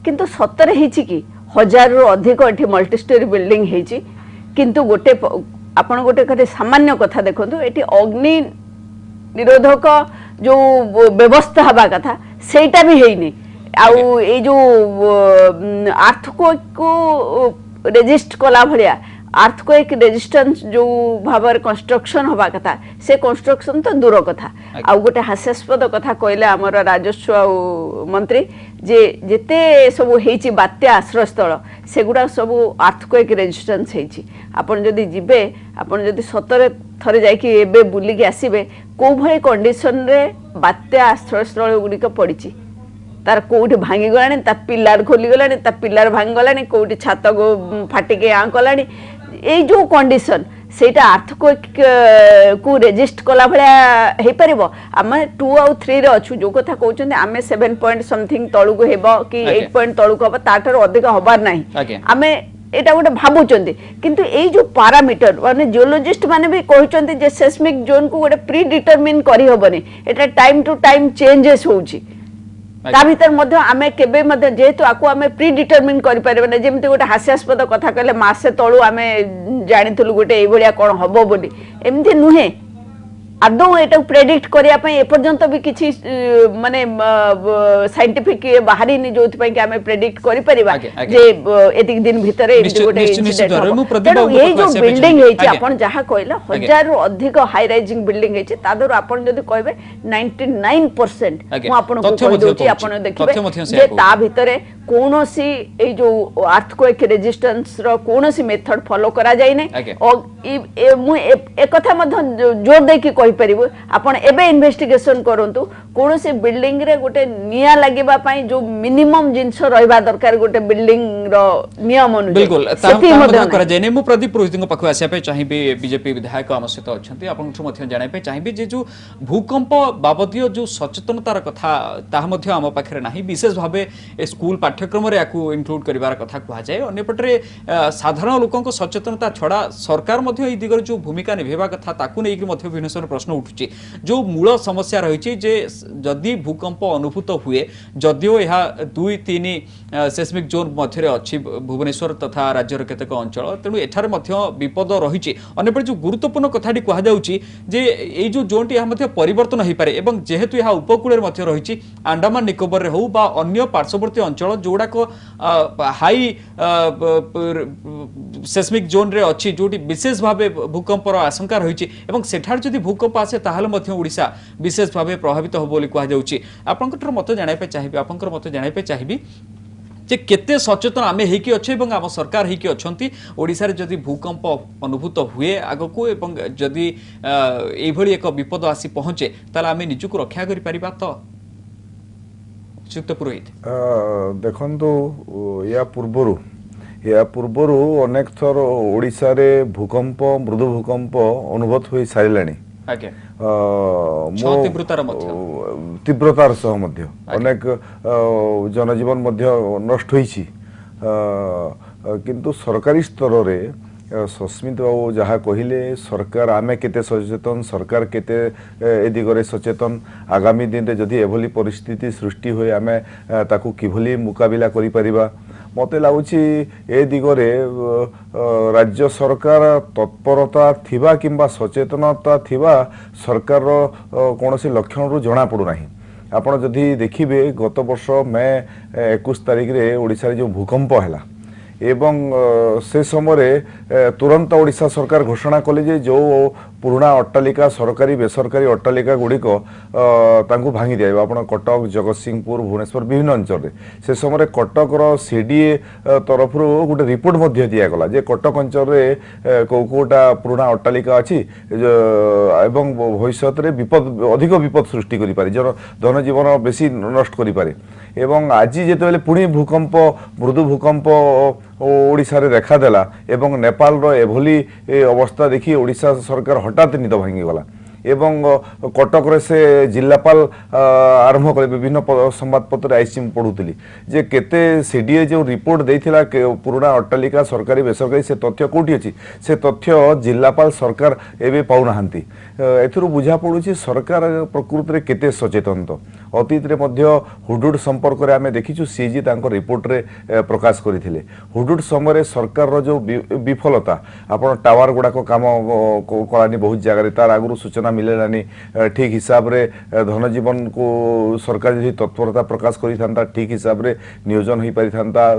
किंतु सतरे हिची कि 1000 रु अधिक एठी मल्टी स्टोरी बिल्डिंग हेची किंतु गोटे आपण गोटे करे सामान्य कथा देखंतु एठी अग्नि निरोधक जो व्यवस्था हवा कथा सेटा भी हेइनी आउ ए जो अर्थक्वेक को रेजिस्ट कला भलिया अर्थक्वेक रेजिस्टेंस जो भावर कंस्ट्रक्शन हवा कथा से कंस्ट्रक्शन तो दूर कथा आउ गोटे हास्यास्पद कथा कहले हमर राजस्व मंत्री जे जेते सब हेची बात्या आश्रय स्थल सेगुडा सब अर्थक्वेक रेजिस्टेंस हेची आपण जदी जिबे आपण जदी सतरे थरे जाई कि एबे बुली के आसीबे को भई कंडीशन रे बात्या आश्रय स्थल गुडी को पडिची तार कोठी भांगी गलानी ता पिल्लार खोली गलानी ता पिल्लार भांगी गलानी कोठी छात को फाटी के आ कलानी ए जो कंडीशन सेटा अर्थक्वेक को रेजिस्ट कला भलिया हे परिबो आमे 2 और 3 रे अछु जो कथा कहउछन आमे 7 पॉइंट समथिंग तळुको हेबो कि 8 पॉइंट तळुको हबो ताठर अधिक हबार नाही आमे एटा गोटे भाबुचंदी किंतु ए जो पैरामीटर माने जियोलॉजिस्ट माने भी कहउचंदी जे सेस्मिक जोन को गोटे प्री डिटरमिन करी हबनी एटा टाइम टू टाइम चेंजेस होउची ता भीतर मध्य आमे केबे मध्य जेतु आकु आमे प्री डिटरमिन करि परबे जेमते गोटे हास्यास्पद कथा कहले मासे तळु आमे जानिथलु गोटे ए भलिया कोन हबो बोली एमथि नुहे आदौ एटा प्रेडिक्ट करिया पई एपर्यंत भी किछि माने साइंटिफिक बाहरी नि जोथि पई कि आमे प्रेडिक्ट करि परिबा जे एतिक दिन भितरे एमथि गोटे इंसिडेंट ए जो बिल्डिंग हेछि आपण जहा कहला 1000 रु अधिक हाई राइजिंग बिल्डिंग हेछि तादर आपण जदी कहबे 99% मु आपण को कहि दोछि आपण देखिबे जे ता भितरे कोनोसी ए जो अर्थक्वेक रेजिस्टेंस रो कोनोसी मेथड फॉलो करा जाय नै और मु एक कथा मध्य जोर दे कि कहि परिबो आपण एबे इन्वेस्टिगेशन करंतु कोनोसी बिल्डिंग रे गोटे निया लागेबा पई जो मिनिमम जिंस रहबा दरकार गोटे बिल्डिंग रो नियम अनुसार बिल्कुल ताहा मध्य करा जाय नै मु प्रदीप पुरोहितଙ୍କ पाखु आसिया पे चाहिबे बीजेपी विधायक हम सहित अछंती आपण मध्य जानै पे चाहिबे जे जो भूकंप बाबदीय जो सचेतनतार कथा ताहा मध्य हम पाखरे नाही विशेष भाबे स्कूल पाठ्यक्रम रे याकू इंक्लूड करिवार कथा कुहा जाय अन्य पटरे साधारण लोकंक सचेतनता छडा सरकार मध्य ई दिगर जो भूमिका निभेबा कथा ताकू नै कि मध्य विनसन प्रश्न उठुची जो मूल समस्या रही जे जदि भूकंप अनुभूत हुए जदिओ यह 2-3 सेस्मिक जोन मध्य अच्छी भुवनेश्वर तथा राज्यर केतेक अंचल तेणु एठार मध्य विपद रही अन्यपटे जो गुरुत्वपूर्ण कथाटी कह जे ये जो जोन टी मध्य परिवर्तन हो पारे एवं जेहेतु यह उपकूल मध्य रही अंडमान निकोबर रे हो बा अन्य पार्श्ववर्ती अंचल जोड़ाक हाई सेस्मिक जोन रे अच्छी जोटी विशेष भाव भूकंपर आशंका रही सेठार जदि भूकंप आसे ताहले मध्य ओडिशा विशेष भाव प्रभावित हो बोली कह जाउची आपनकर मत जानाय पे चाहिबे आपनकर मत जानाय पे चाहिबे जे केते सचेतन आमे हेकी अछि एवं आम सरकार हेकी अछंती ओडिसा रे जदि भूकंप अनुभूत हुए आगको एवं जदि एई भली एक विपद आसी पहुंचे ताला आमे निजुक रक्षा करि परिबा तो चित्त पुरोहित देखंतु या पूर्वरु अनेक थर ओडिसा रे भूकंप मृदु भूकंप अनुभूत होई सारिलानी तीव्रतार सह मध्य अनेक जनजीवन मध्य नष्ट होईछि किंतु सरकारी स्तर रे सस्मित बाबू जहाँ कहले सरकार आमे केते सचेतन सरकार केते ए दिगरे सचेतन आगामी दिन रे जदि एभली परिस्थिति सृष्टि होए आमे ताकू किभली मुकाबिला करि परिबा मते लागुछि ए दिगरे राज्य सरकार तत्परता थिबा किंबा सचेतनता थिबा सरकार कोनोसी लक्षण रु जणा पडु नाही आपण जदि देखिबे गत वर्ष मई 21 तारिख रे ओडिसा रे जो भूकंप हैला एवं से समय तुरंत ओडिशा सरकार घोषणा कले जे जो पुराणा अट्टालिका सरकारी बेसरकारी अट्टालिका गुड़िक भांगी दिया आप कटक जगतसिंहपुर भुवनेश्वर विभिन्न अंचल से समय कटकर सीडीए तरफ गोटे रिपोर्ट दिगला जे कटक अंचल कौटा पुराणा अट्टालिका अच्छी भविष्य में विपद अधिक विपद सृष्टि करें जनजीवन बेसी नष्ट करें एवं आज जिते पुणी भूकंप मृदु भूकंप ओडिशा रे देखादेला एवं नेपाल रो एभली अवस्था देखी ओडिशा सरकार हठात निद भांगीगला एवं कटक रे से जिलापाल आरंभ करे विभिन्न संवाद पत्र आईसी पढ़ुली जे केते सीडीए जो रिपोर्ट देइथिला पुराना अट्टालिका सरकारी बेसरकारी से तथ्य कोठी अछि से तथ्य जिलापाल सरकार एबे पाउनाहांती एथुरु बुझा पड़ुछि सरकार प्रकृति रे केते सचेतन तो अतीत रे मध्य हुडुड संपर्क रे आमे देखिछु सीजी तांको रिपोर्ट रे प्रकाश करिथिले हुडुड समय रे सरकार रो जो विफलता आपण टावर गुडा को काम कलानी बहुत जगह रे तार आगु सूचना मिलेलानी ठीक हिसाब रे धनजीवन को सरकार जदि तत्परता प्रकाश करि थांता ठीक हिसाब रे नियोजन होई पारि थांता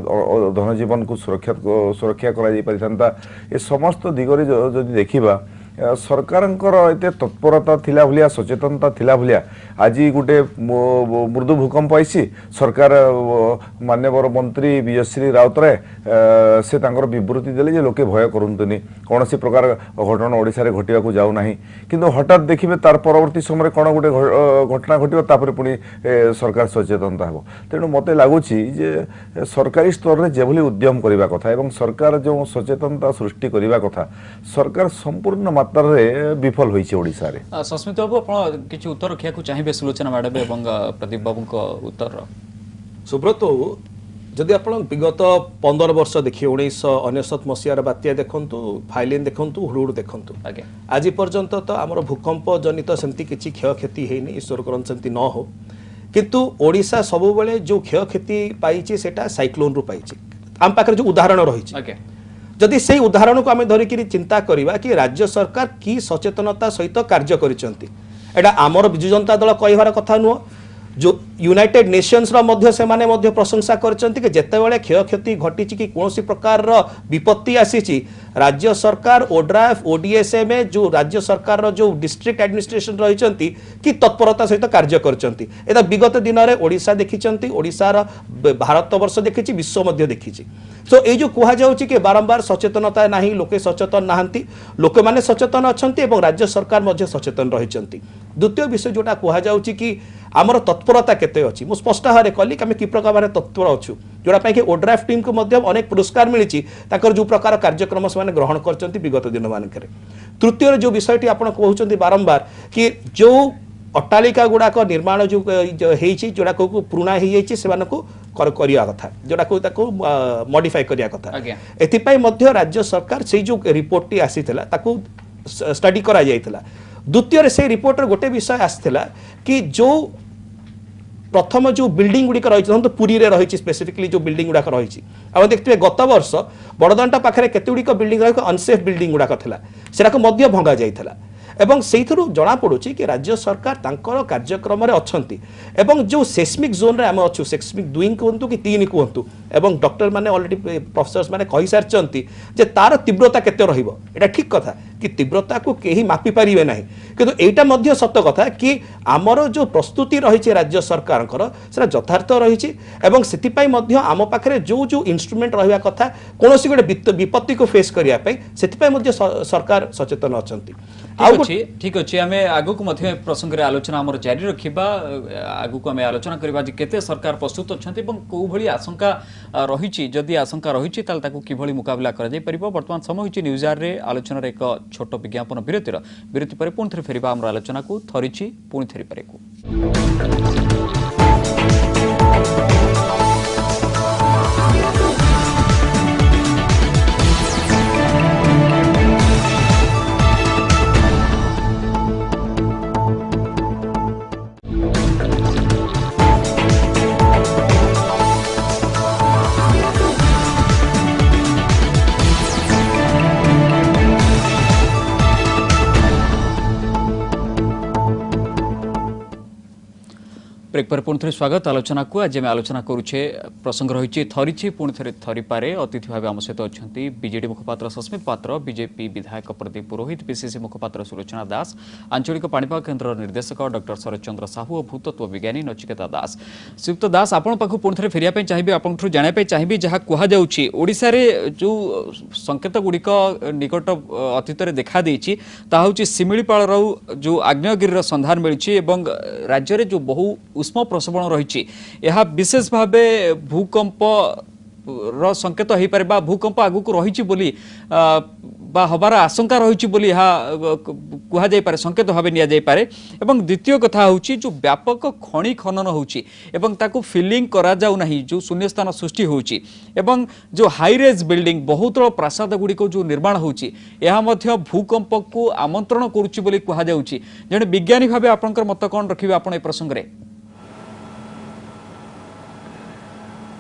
धनजीवन को सुरक्षा करा जाई पारि थांता ए समस्त दिगरे जदि देखिबा सरकारंकर एते तत्परता थिला भलिया सचेतनता थिला भलिया आज गोटे मृदु भूकंप आईसी सरकार मान्यवर मंत्री विजयश्री राउतराय से तांकर विवृत्ति देले जे लोके भय करंतुनी कोनोसी प्रकार घटना ओडिसा रे घटिया को जाउ नाही किंतु हठात देखिबे तार परवर्ती समय कोन गोटे घटना घटिबो तापर पुनी सरकार सचेतनता हेबो तेनु मते लागुची जे सरकारी स्तर रे जेभली उद्यम करिवा कथा एवं सरकार जो सचेतनता सृष्टि करिवा कथा सरकार संपूर्ण विफल होइছে ओडिसा रे सस्मित बाबू आपण किछ उत्तर रखिया को चाहिबे सुलोचना मैडम एवं प्रदीप बाबू को उत्तर सुब्रत जदि आपण विगत 15 वर्ष देखिए 1999 मसीहार बात्या देखंतु फाइलिन देखंतु हुडुड देखंतु आज पर्यंत तो आमर भूकंप जनित सेमती किछि क्षय क्षति हेनी ईश्वर करन सेमती न हो किंतु ओडिसा सबु बेले जो क्षय क्षति पाइछि सेटा साइक्लोन रु पाइछि आम पाकर जो उदाहरण रहिछि जदि से उदाहरण को आम धरिक चिंता करवा कि राज्य सरकार की सचेतनता सहित कार्य करा आमर विजु जनता दल कहबार कथा नुह जो यूनाइटेड नेशंस से माने प्रशंसा करछंती कि जेतेबेले क्षय क्षति घटी कि कौन प्रकार विपत्ति आसी राज्य सरकार ओड्राफ ओडीएसएम जो राज्य सरकार जो डिस्ट्रिक्ट एडमिनिस्ट्रेशन रही कि तत्परता सहित कार्य करछंती एदा विगत दिन में ओडिशा देखिछंती ओडिशार भारत वर्ष देखिछि विश्व मध्य देखिछि सो ये जो कह जाउछि कि बारंबार सचेतनता नाही लोके सचेतन नाहंती लोक माने सचेतन अछंती एवं राज्य सरकार मध्य सचेतन रहिछंती द्वितीय विषय जोटा कह जाउछि कि आमर तत्परता केते अछि मु स्पष्ट भारे कहली कि आम कि प्रकार तत्पर अच्छु जोटा कि ओड्राफ टीम को मध्य अनेक पुरस्कार मिली ताकर जो प्रकार कार्यक्रम से ग्रहण करछंती विगत दिन मानकरे तृतीय जो विषयटी आपण कहउछंती बारंबार कि जो अट्टालिका गुड़ाक निर्माण जो जोड़ा को पुराना हो जाइए से करिया कथा जोड़ा को मॉडिफाई करिया कथा एथिपाई मध्य राज्य सरकार से जो रिपोर्ट टी आसीथिला ताको स्टडी करा जाइथिला द्वितीय से रिपोर्टर गोटे विषय आसीथिला कि जो प्रथम जो बिल्डिंग गुड़िक रही तो पुरी रे रही स्पेसिफिकली जो बिल्डिंग गुड़ाक रही आप देखते गत वर्ष बड़दाण्ड पाखे केते गुड़िक बिल्डिंग अनसेफ बिल्डिंग गुड़ाक था सेटा भंगा जाइथिला एवं से जना पड़ुछि कि राज्य सरकार तांकर कार्यक्रम रे अछंती एवं जो सेस्मिक जोन रे आम अच्छु सेस्मिक 2 कहतु कि 3 कहतु एवं डॉक्टर माने ऑलरेडी प्रोफेसर्स माने कहि सारचंती जे तार तीव्रता केते रहिबो एटा ठीक कथा कि तीव्रता को केही मापी परिबे नाही किंतु एटा मध्य सत्य कथा कि आमर जो प्रस्तुति रही राज्य सरकार से यथार्थ रही एवं सेति पई मध्य आम पाखरे जो जो इंस्ट्रूमेंट रहिबा कथा कोनोसी गोटे विपत्ति को फेस करिया पई सेति पई मध्य सरकार सचेतन अछंती ठीक अच्छे आम आगु को प्रसंग में आलोचना आम जारी रखा आगु को आम आलोचना करवा केते सरकार प्रस्तुत अच्छा कौ भली आशंका रही जदि आशंका रही कि मुकाबला बर्तमान समय होती न्यूज आवर रे आलोचना एक छोट विज्ञापन विरति पर पुणी थे फेर आम आलोचना को थरी पुणी थेरी पारे ब्रेक पर पुणी थे स्वागत आलोचना को आज आलोचना करुचे प्रसंग रही थरी पुणी थे थरी पारे अतिथि भाव आम सहित अच्छा बीजेडी मुखपात्र सस्मित पात्र बीजेपी विधायक प्रदीप पुरोहित पीसीसी मुखपात्र सुलोचना दास आंचलिक पाणीपाग केन्द्र निर्देशक डॉक्टर शरद चंद्र साहू और भूतत्व विज्ञानी नचिकेता दास। श्रीयुक्त दास आपण पाखु पुणी थे फेरिया चाहिए आपंठ जानापी चाहिए जहाँ कहुच्छी ओडिशा रे जो संकेत गुड़िक निकट अतीत देखा देछि ता होछि शिमिलीपाल जो आग्नेयगिरी संधान मिली राज्य में जो बहु उष्म प्रसवण रही विशेष भाव भूकंप संकेत हो पारे भूकंप आगक रही हबार आशंका रही कहुई पारे संकेत भाव निपारे। द्वितीय कथा हूँ जो व्यापक खनि खनन हो फिलिंग करा जाउ नहीं जो शून्य स्थान सृष्टि होची एवं जो हाईरेज बिल्डिंग बहुतल प्रासाद गुड़िक जो निर्माण होची भूकंप को आमंत्रण करुच्ची बोली कहुच्छी जड़े विज्ञानी भाव आपंकर मत कौन रखिए आप प्रसंग में?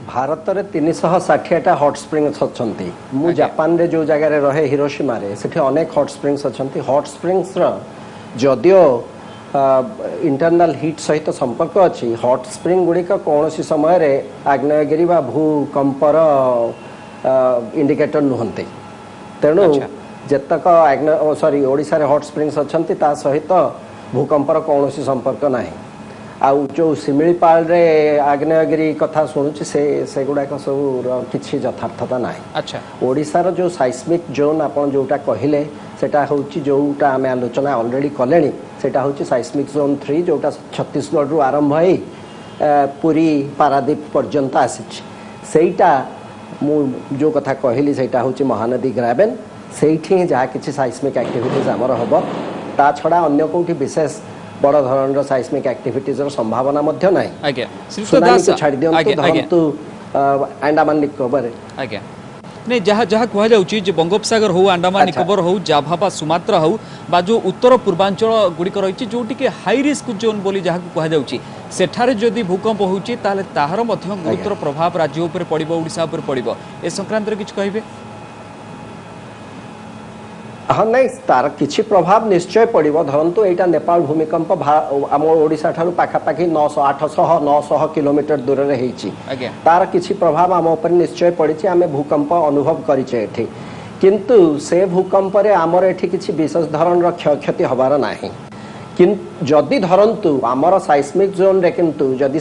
भारत में 360टा हॉट स्प्रिंग्स अच्छा मु जापान रे जो जगह रहे हिरोशिमा रे सेठी अनेक हॉट स्प्रिंग्स अच्छा हॉट स्प्रिंग्स जदियो इंटरनल हीट सहित संपर्क अच्छी हॉट स्प्रिंग गुड़िक कौन समय रे आग्नेयगिरी व भूकंपर इंडिकेटर नुहंती तेणु जेतक सॉरी ओडिशा रे हॉट स्प्रिंग्स अच्छा सहित भूकंपर कौन संपर्क नहीं आउ जो शिमिलीपाल रे आग्नेयगिरी कथा शुणुची से गुड़ाक सब किसी यथार्थता ना। अच्छा ओडिशार जो साइस्मिक जोन आपन जोटा कहले सेटा होची जोटा आम आलोचना ऑलरेडी कले सेटा होची साइस्मिक जोन 3 जोटा छत्तीसगढ़ रु आरंभ है पूरी पारादीप पर्यंत आसीटा मु जो कथा कहली सेटा होची महानदी ग्राबेन सेठी जहाँ किसी साइस्मिक एक्टिविटीज आमर हम ता छड़ा अन्य कोठी विशेष बड़ धरण साइस्मिक एक्टिविटीज संभावना मध्य नहीं। आज्ञा छाड़ी दियंतु अंडमान निकोबर आज्ञा नहीं जहाँ जहाँ कहुच्छी बंगोपसागर हो अंडमान निकोबर हो जाभा बा सुमात्रा हो बा जो उत्तर पूर्वांचल गुड़िक रही जो हाई रिस्क जोन बोली जहाँ कहुच्छी सेठारे जदि भूकंप होची ताले ताहार मध्य गुरुतर प्रभाव राज्य उपर पड़िबो ओडिशा उपर पड़िबो ए संक्रांत रे किछ कहबे? हाँ नहीं तार किसी प्रभाव निश्चय पड़ो धरतु यहाँ नेपाल भूमिकंप आम ओडिशा ठारू पाखापाखि 800-900 किलोमीटर दूर रे होईची तार किसी प्रभाव आम उपर निश्चय पड़ी आम भूकंप अनुभव करें किंतु से भूकंप रे आमर एठी किसी विशेष धरण क्षयक्षति हबार नाही जदि धरतु आमर साइस्मिक जोन रे किंतु जदि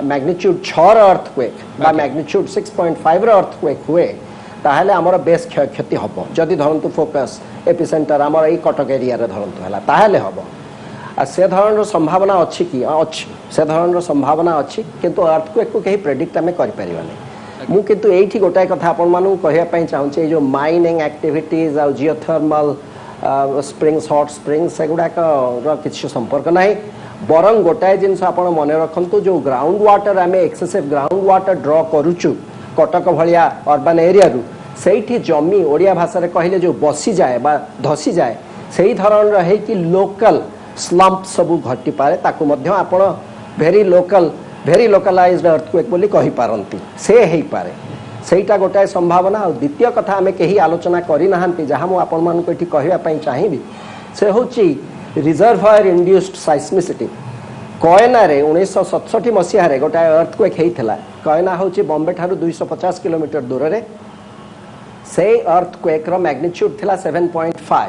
मैग्नीट्यूड 6 अर्थक्वेक बा मैग्नीट्यूड 6.5 अर्थक्वेक हुए ताहले आमर बेस क्षयक्षति हम जदि धरतु फोकस एपिसेंटर आमर यही कटक एरिया रे धरतु है ताहले हम से धरण संभावना अच्छी कि अच्छी से धरण संभावना अच्छी किंतु अर्थक्वेक को कहीं प्रेडिक्ट आम करें मु किंतु एठी गोटाए कथा आपण मानू कहया चाहूँ जो माइनिंग एक्टिविटीज आ जियोथर्मल स्प्रिंग्स हॉट स्प्रिंग्स सेगुड़ाक किसी संपर्क ना बरं गोटाए जिनस आप मन रखु जो ग्राउंड वाटर आम एक्सेसिव ग्राउंड वाटर ड्र करुचु कटक भाया अर्बान एरिया रु सेठी जमी ओडिया भाषा रे कहले जो बसी जाए बा धसी जाए सही धरण रहे कि लोकल स्लम्प सबू घटी पारे ताकू मध्य आपण वेरी लोकलाइज्ड अर्थक्वेक बोली कहि पारंती से हेई पारे सेटा गोटाए संभावना। और द्वितीय कथा आमे केही आलोचना करि नाहंती जहाँ मु आपण मानको एठी कहबा पई चाहिबी से होची रिजर्वायर इंड्यूस्ड साइस्मिसिटी कयना रे 1967 मसीहा रे गोटाए अर्थक्वेक हेइथला कयना होची बॉम्बे ठारू 250 किलोमीटर दूर रे से अर्थक्वेक रो मैग्नीट्यूड थिला 7.5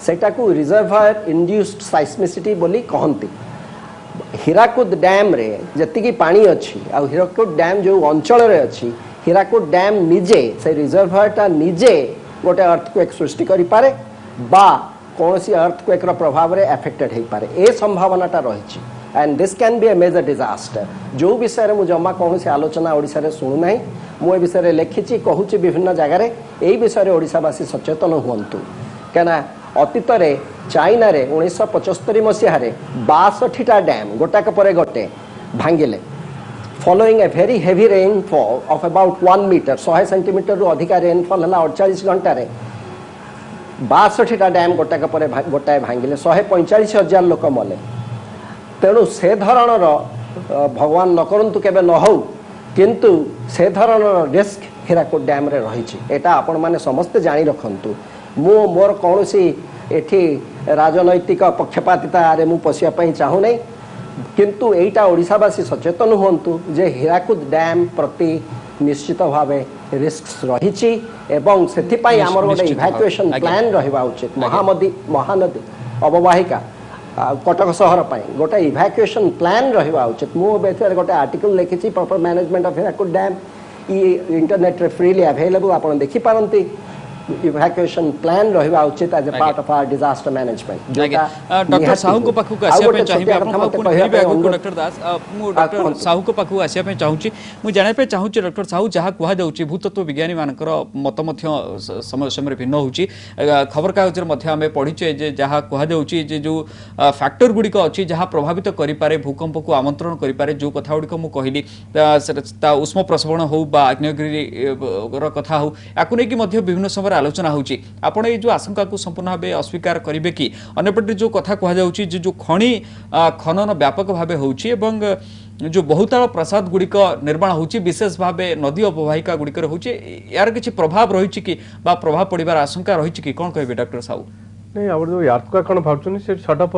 सेटा को रिजर्वायर इंड्यूस्ड साइस्मिसिटी बोली कहंती। हीराकुद डैम रे जति की पानी अच्छी आ हीराकुद डैम जो अंचल रे अच्छी हीराकुद डैम निजे से रिजर्वायर टा निजे गोटे अर्थक्वेक सृष्टि करि पारे बा कोनसी अर्थक्वेक रो प्रभाव रे अफेक्टेड हेइ पारे ए संभावनाटा रहिछि and this can be a major disaster जो विषय में जमा कौन से आलोचना ओडिशा रे सुनु नहीं मु ए विषय लिखी कहूँ विभिन्न जगार यही विषय ओडिशावासी सचेतन हुंतु क्या अतीत रे चाइना रे 1975 मसीह 62टा डैम गोटाक परे गोटे भांगिले following a very heavy rainfall of about 1 metre 100 centimetre रु अधिक रेनफॉल है 48 घंटा 62टा डैम गोटाक परे गोटाए भांगिले 145,000 लोक मले तेणु से धरणर भगवान न करंतु केबे न हो किंतु से धरणर रिस्क हीराकुद डैम रे रही एटा आपण माने समस्त जानी रखंतु मु मोर कौनसी एठी राजनैतिक पक्षपातिता रे मु पसिया पई चाहू नै किंतु एटा ओडिशावासी सचेतन हुंतु जे हीराकुद डैम प्रति निश्चित भाव रिस्क रही एवं से आमर गोटे इभाक्युएशन प्लान रहा उचित महानदी अववाहिका कटक सहर गोटे इभाक्युएशन प्लान रहा उचित मुझे गोटे आर्टिकल लिखी proper management of Hirakud dam internet रे फ्रीली अवेलेबल आप देखिपारती इवैक्यूएशन प्लान रहिबा उचित as a part of our disaster management doctor Sahu को पाखु को आसिया पे चाहिबे आपण पाखु कहबे आगु डॉक्टर दास मु डॉक्टर साहू को पाखु आसिया पे चाहूची मु जाने पे चाहूची डॉक्टर साहू जहा कुहा जाउची भूतत्व विज्ञानी मानकर मत मध्य समय समय भिन्न होची खबर कागज रे मध्य हमें पढिचे जे जहा कुहा जाउची जे जो फैक्टर गुडी को अछि जहा प्रभावित करि पारे भूकंप को आमंत्रण करि पारे जो कथा गुडी को मु कहली ता उष्म प्रसवण हो बा आग्नेयगिरि रो कथा हो याकु नै कि मध्य विभिन्न समय आलोचना होची आपण ए जो आशंका को संपूर्ण भाव अस्वीकार करिवे कि अन्यपटे जो कथा कहा जाउची जो खणी खनन व्यापक भाव होची एवं जो बहुतल प्रसाद गुड़िक निर्माण होची विशेष भाव नदी अववाहिका गुड़िक होची यार किछि प्रभाव रहिछि कि बा प्रभाव पड़िबार आशंका रहिछि कि कोन कहबे डॉक्टर साहू नहीं आवर जो यार्थ कोन भावचनी से शॉर्ट ऑफ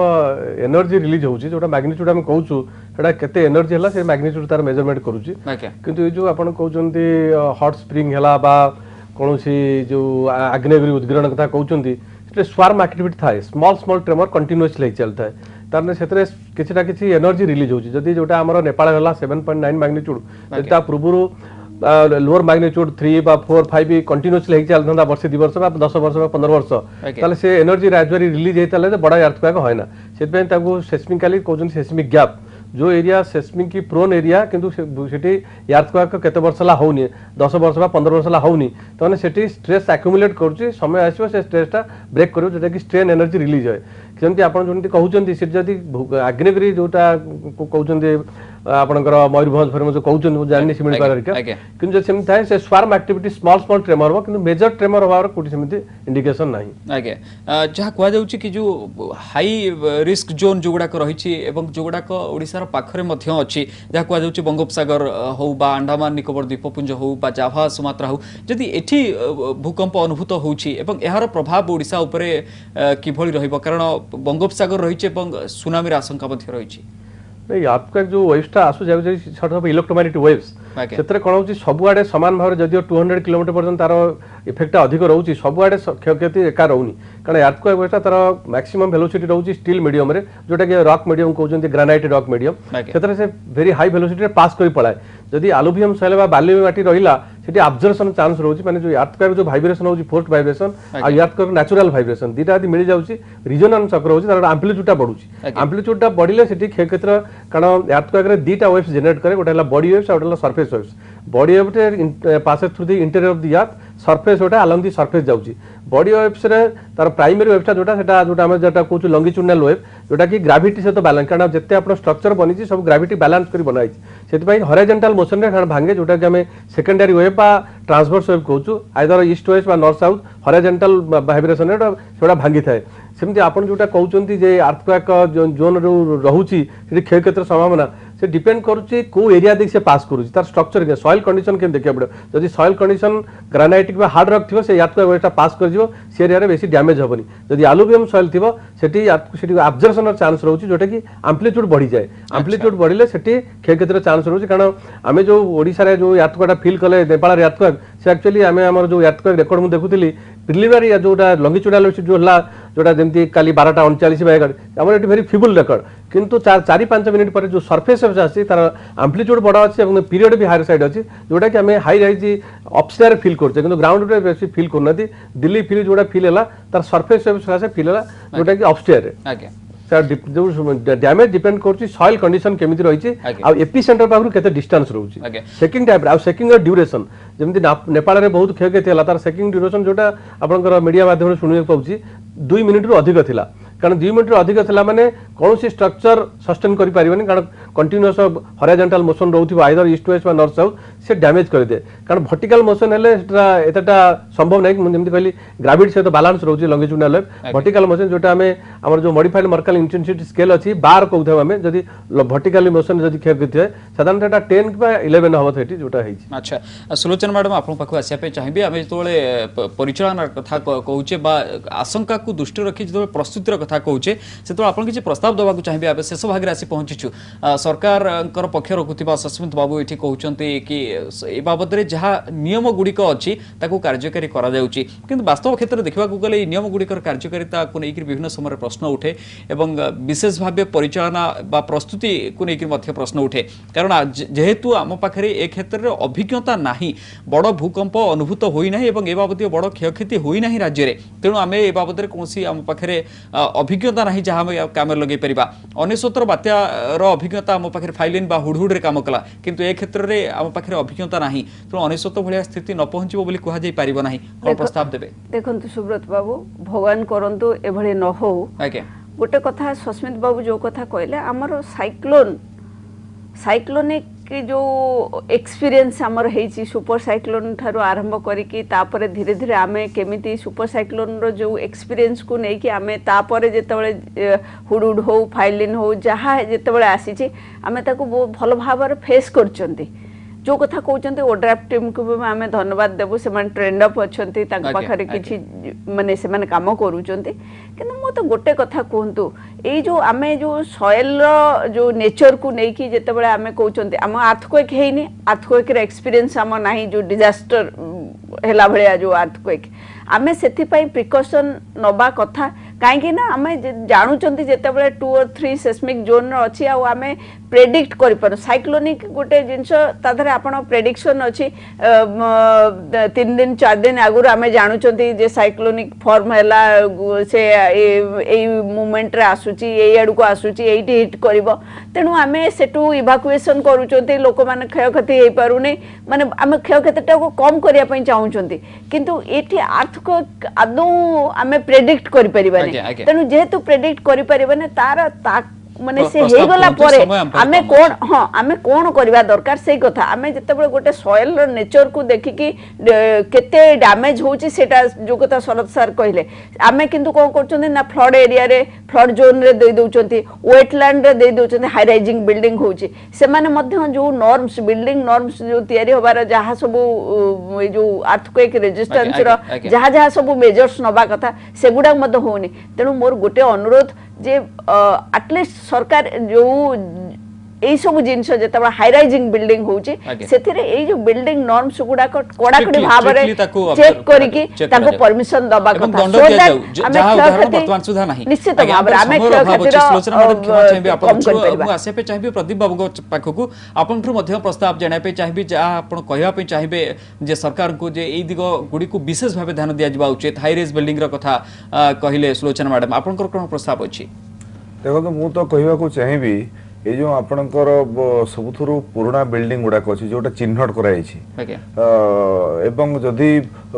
एनर्जी रिलीज होची जोटा मैग्नीट्यूड हम कहूछु सेटा केते एनर्जी हला से मैग्नीट्यूड तार मेजरमेंट करूची किंतु ए जो आपण कहउचंती हॉट स्प्रिंग हला बा कौन सी जो आग्नेयगिरी उद्गीरण कथा कहते स्वार्म एक्टिविटी थाए स्मॉल स्मॉल ट्रेमर कंटिन्यूअसली चलता है तार से किसी ना किसी एनर्जी रिलीज होची जदी जोटा हमर नेपाल हला 7.9 मैग्नीट्यूड जता पूर्वरु लोअर मैग्नीट्यूड 3 बा 4 5 भी कंटिन्यूअसली हे चलता वर्ष 2 वर्ष बा 10 वर्ष बा 15 वर्ष ताले से एनर्जी ग्रेजुअली रिलीज हेतले जे बड़ा अर्थक्वेक होयना सेतबे ताकू सेस्मिकली कोजन सेस्मिक गैप जो एरिया सेस्मिक की प्रोन एरिया किंतु सेठी अर्थक्वेक केते वर्ष ला होनी 10 वर्ष बा 15 वर्ष ला होनी तने सेठी स्ट्रेस एक्युमुलेट करूची समय आसीबो से स्ट्रेसटा ब्रेक करू जेटा कि स्ट्रेन एनर्जी रिलीज होय जेमति आपण जोंति कहउचंती से जदी आग्नेयगिरी जोटा कहउचंती आपनकर मयूरभंज फरे जो कहउचंती जाननी सिमिल पारिका किंतु सेमति थाए से swarm activity small small tremor हो किंतु मेजर ट्रेमर होबार कोठी सेमति इंडिकेशन नाही आगे जहा कुआ जाउची कि जो हाई रिस्क जोन जोगुडा को रहिछि एवं जोगुडा को ओडिसा पाखरे मध्य अछि जहा कुआ जाउची बंगोपसागर हो बा अंडमान निकोबर द्वीपपुंज हो बा जाभा सुमात्रा हो जदि एठी भूकंप अनुभूत होउछि एवं एहार प्रभाव ओडिसा उपरे किभଳି रहिबो कारण बंगोपसागर रहिछि एवं सुनामी रा आशंका मध्य रहिछि नहीं अर्थक्वेक जो वेव्सटा आसु जाउ सॉर्ट ऑफ इलेक्ट्रोमैग्नेटिक वेव्स सेतरे कोन होची सब आडे समान भाव जदियो 200 किलोमीटर पर्यंत तार इफेक्ट अधिक रहउची सब आडे क्षयक्षति एका रहउनी कारण अर्थक्वेक वेव्सटा तार मैक्सिमम वेलोसिटी रहउची स्टील मीडियम रे जोटा कि रॉक मीडियम कहउचंती ग्रेनाइट रॉक मीडियम सेतरे से वेरी हाई वेलोसिटी रे पास करि पळाय जदि एलुमिनियम सॉइल बा बाली माटी रहिला सेठी एब्जॉर्प्शन चांस रहउची माने जो अर्थक्वेक जो वाइब्रेशन होची फोर्स्ड वाइब्रेशन आ अर्थक्वेक नेचुरल वाइब्रेशन दीटा यदि मिल जाउची रिजोनेंस चक्र होची तार एम्प्लीट्यूडटा बढ़ुची एम्प्लीट्यूडटा बढ़िले सेठी क्षेत्र कारण अर्थक्वेक रे दीटा वेव्स जनरेट करे गोटा बॉडी वेव्स और गोटा surface waves body wave passes through the interior of the earth surface गोटा अलोंग द सरफेस जाउची बॉडी वेव्स रे तार प्राइमरी वेव्सटा जोटा हम जेटा कहू लॉन्गिट्यूडनल वेव जोटा कि ग्रेविटी सहित बैलेंस कारण जते आपण स्ट्रक्चर बनिची सब ग्रेविटी बैलेंस करी बनाइची सेति पई हॉरिजॉन्टल मोशन रे खान भांगे जोटा कि हमें सेकेंडरी वेव बा ट्रांसवर्स वेव कहू आइदर ईस्ट वेस्ट बा नॉर्थ साउथ हॉरिजॉन्टल वाइब्रेशन रे सेटा भांगी थाए सेमति आपण जोटा कहउचंती जे अर्थक्वेक जोन रहउची सेति क्षयक्षतिर संभावना से डिपेंड करूची को एरिया देख से पास करूची तार स्ट्रक्चर के सॉइल कंडीशन के देखिया पड़ो जदि सॉइल कंडीशन ग्रेनाइटिक बा हार्ड रॉक थिबो से अर्थक्वेक वेव्सटा पास कर जिवो से एरिया रे बेसी डैमेज होबनी जदि एलुमिनियम सॉइल थिबो सेठी एब्जॉर्प्शन चांस रहउची जोटा कि एम्प्लीट्यूड बढ़ी जाए एम्प्लीट्यूड बढ़िले सेठी क्षयक्षतिर चांस रहउची कारण आमे जो ओडिसा रे जो अर्थक्वेकटा फील कले नेपाल रे अर्थक्वेक से एक्चुअली आमे हमर जो अर्थक्वेक रिकॉर्ड मु देखुतिली प्रिलिमिनरी जोटा लॉन्गिट्यूडनल जो हला जोटा जेमती काली 12:39 हमर एटी वेरी फिबल रिकॉर्ड किंतु 4-5 मिनिट पर जो सरफेस वेव्स आसी तार एम्प्लीट्यूड बड़ा अछि एवं पीरियड भी हायर साइड अछि जोटा कि हमें हाई राइज अपस्टेयर फील करछे किंतु ग्राउंड रे बेसी फील करनती दिल्ली फील जोटा फील हला तार सरफेस वेव्स से फील हला जोटा कि अपस्टेयर रे आगे जो डैमेज डिपेंड करछि सॉइल कंडीशन केमिति रहिछि आ एपिसेंटर पाखरु केते डिस्टेंस रहउछि सेकिंग टाइप आ सेकिंग ड्यूरेशन जेमति नेपाल रे बहुत क्षयक्षति हला तार सेकिंग ड्यूरेशन जोटा आपनकर मीडिया माध्यम रे सुनिए पाउछि 2 मिनिट रु अधिक थिला कारण 2 मिनिट रु अधिक थिला माने कोनोसी स्ट्रक्चर सस्टेन करि परिबनि कारण कंटीन्यूअस हॉरिजॉन्टल मोशन रहउथि आइदर ईस्ट वेस्ट बा नॉर्थ साउथ से डैमेज कर दे कारण वर्टिकल मोशन हेले एतटा संभव नै जेमति कहली ग्रेविटी से तो बैलेंस रहउछि लॉन्गिट्यूडनल वर्टिकल मोशन जोटा हमें हमर जो मॉडिफाइड मर्कल इंटेंसिटी स्केल अछि 12 कहउथै हमें जदी वर्टिकली मोशन जदी क्षयक्षति है साधारणतः एटा 10 बा 11 हबो थेटी जोटा हेछि अच्छा सुलोचन मैडम आपन पाखु आसिया पे चाहिबे हमें तोले परिचालन कथा कहउचे बा आशंका को दृष्टि रखी जो प्रस्तुतिर कथा कहउचे से तो आपन किछि प्रस्ताव प्रस्ताव देवाक चाहिए आम शेष भाग आसी पहुंचीचु सरकार पक्ष रखुवा सस्मित बाबू ये कहते कि ए बाबद जहाँ नियम गुड़िक अच्छी कार्यकारी कर वास्तव क्षेत्र में देखा गले नियम गुड़िकर कार्यकारिता को लेकर विभिन्न समय प्रश्न उठे एवं विशेष भाव परिचालना बा प्रस्तुति को लेकर प्रश्न उठे कारण जेहेतु आम पाखे ए क्षेत्र में अभिज्ञता नहीं बड़ भूकंप अनुभूत होना एवं ए बाबद बड़ क्षयक्षति होना राज्य में तेणु आम ए बाबद कौन आम पाखे अभिज्ञता नहीं जहाँ काम लगे पार 19 बात्यार अभिज्ञता आम पाखे फाइलिन बा हुडहुड काम कला किंतु ए क्षेत्र में आम पाखे अभिज्ञता नहीं तेणु 19 भाया स्थिति न पहुंचो बोली कह जाई परिबो नाही कोन प्रस्ताव देबे देखंतु सुब्रत बाबू भगवान करंतु एभली न हो आज्ञा गोटे कथा सस्मित बाबू जो कथा कहले आमर साइक्लोनिक जो एक्सपीरियंस आमर हेची सुपर साइक्लोन ठारो आरंभ करिकी तापरे धीरे धीरे आमे केमिति सुपर साइक्लोन रो जो एक्सपीरियंस को नै कि आमे तापरे जेतेबेले हुडुड हो फाइलिन हो जहा जेतेबेले आसीची आमे ताको बहुत भल भाबर फेस करचंती जो कथा कहते ओड्राफ टीम को भी आम धन्यवाद देवु से ट्रेंड अप अच्छा पाखे कि माने से काम करूँच कि तो गोटे कथा कहतु ये जो आम जो सॉइल जो नेचर को लेकिन जिते आम कहते आम अर्थक्वेक है अर्थक्वेक एक्सपीरियंस आम ना जो डिजास्टर है भाया जो अर्थक्वेक आम से प्रिकॉशन नबा कथा कहीं आम जानूँ जिते 2 और 3 सेस्मिक जोन अच्छी आम प्रेडिक्ट कर साइक्लोनिक गोटे जिनस तादर आप प्रेडिक्शन अच्छी 3 दिन 4 दिन आगुरी आम जानूँ जे साइक्लोनिक फॉर्म है से मूवमेंट आसूची आड़ को आसूची ये हिट कर तेणु आम सेठू इवाकुएसन करूँ लोक मैंने क्षयक्षति हो पारे माने आम क्षयक्षति को कम करने चाहूँगी किंतु ये अर्थक्वेक आदौ आम प्रेडिक्ट कर तेणु जेहेतु प्रेडिक्ट करें तार माने से हे गला परे आमे कोन हां आमे कोन करबा दरकार से कथा आमे जतेबे गोटे सॉइल रो नेचर को देखिकी केते डैमेज होची सेटा जो कथा शरद सर कहले आमे किंतु कोन करचोनी ना फ्लड एरिया रे फ्लड जोन रे दे दोचंती वेटलैंड रे दे दोचंती हाई राइजिंग बिल्डिंग होची से माने मध्य जो नॉर्म्स बिल्डिंग नॉर्म्स जो तयारी होबार जहा सब जो अर्थक्वेक रेजिस्टेंस रो जहा जहा सब मेजर्स नबा कथा सेगुडा मध्य होनी तेनु मोर गोटे अनुरोध जे एटलिस्ट सरकार जो এই সব জিনিস যেতবে হাই রাইজিং বিল্ডিং হচ্ছে সেথিরে এই যে বিল্ডিং নর্মস গুড়া কড়াকড়ি ভাবে চেক করিকি তাকে পারমিশন দবা কথা সো দ্যাট আমি বর্তমান সুধা নাই নিশ্চিত ভাবে আমি ক্ষয়ক্ষতির আলোচনা ম্যাডাম ক্ষমা চাইবি আপন আসে पे चाहिए प्रदीप बाबू पाखकु आपनठु मध्य प्रस्ताव जणाय पे चाहिए जा आपण कहया पे चाहिए जे सरकार को जे एई दिगो गुडी को विशेष भाबे ध्यान दिया जिबा उचित हाई राइज बिल्डिंग रो कथा कहिले सुलोचना मैडम आपनकर कोन प्रस्ताव अछि देखो तो मु तो कहबा को चाहिबी ये जो आपणकर सबुथुरु पुराना बिल्डिंग गुड़ाक अच्छी जोटा चिन्हट कराई एवं जदि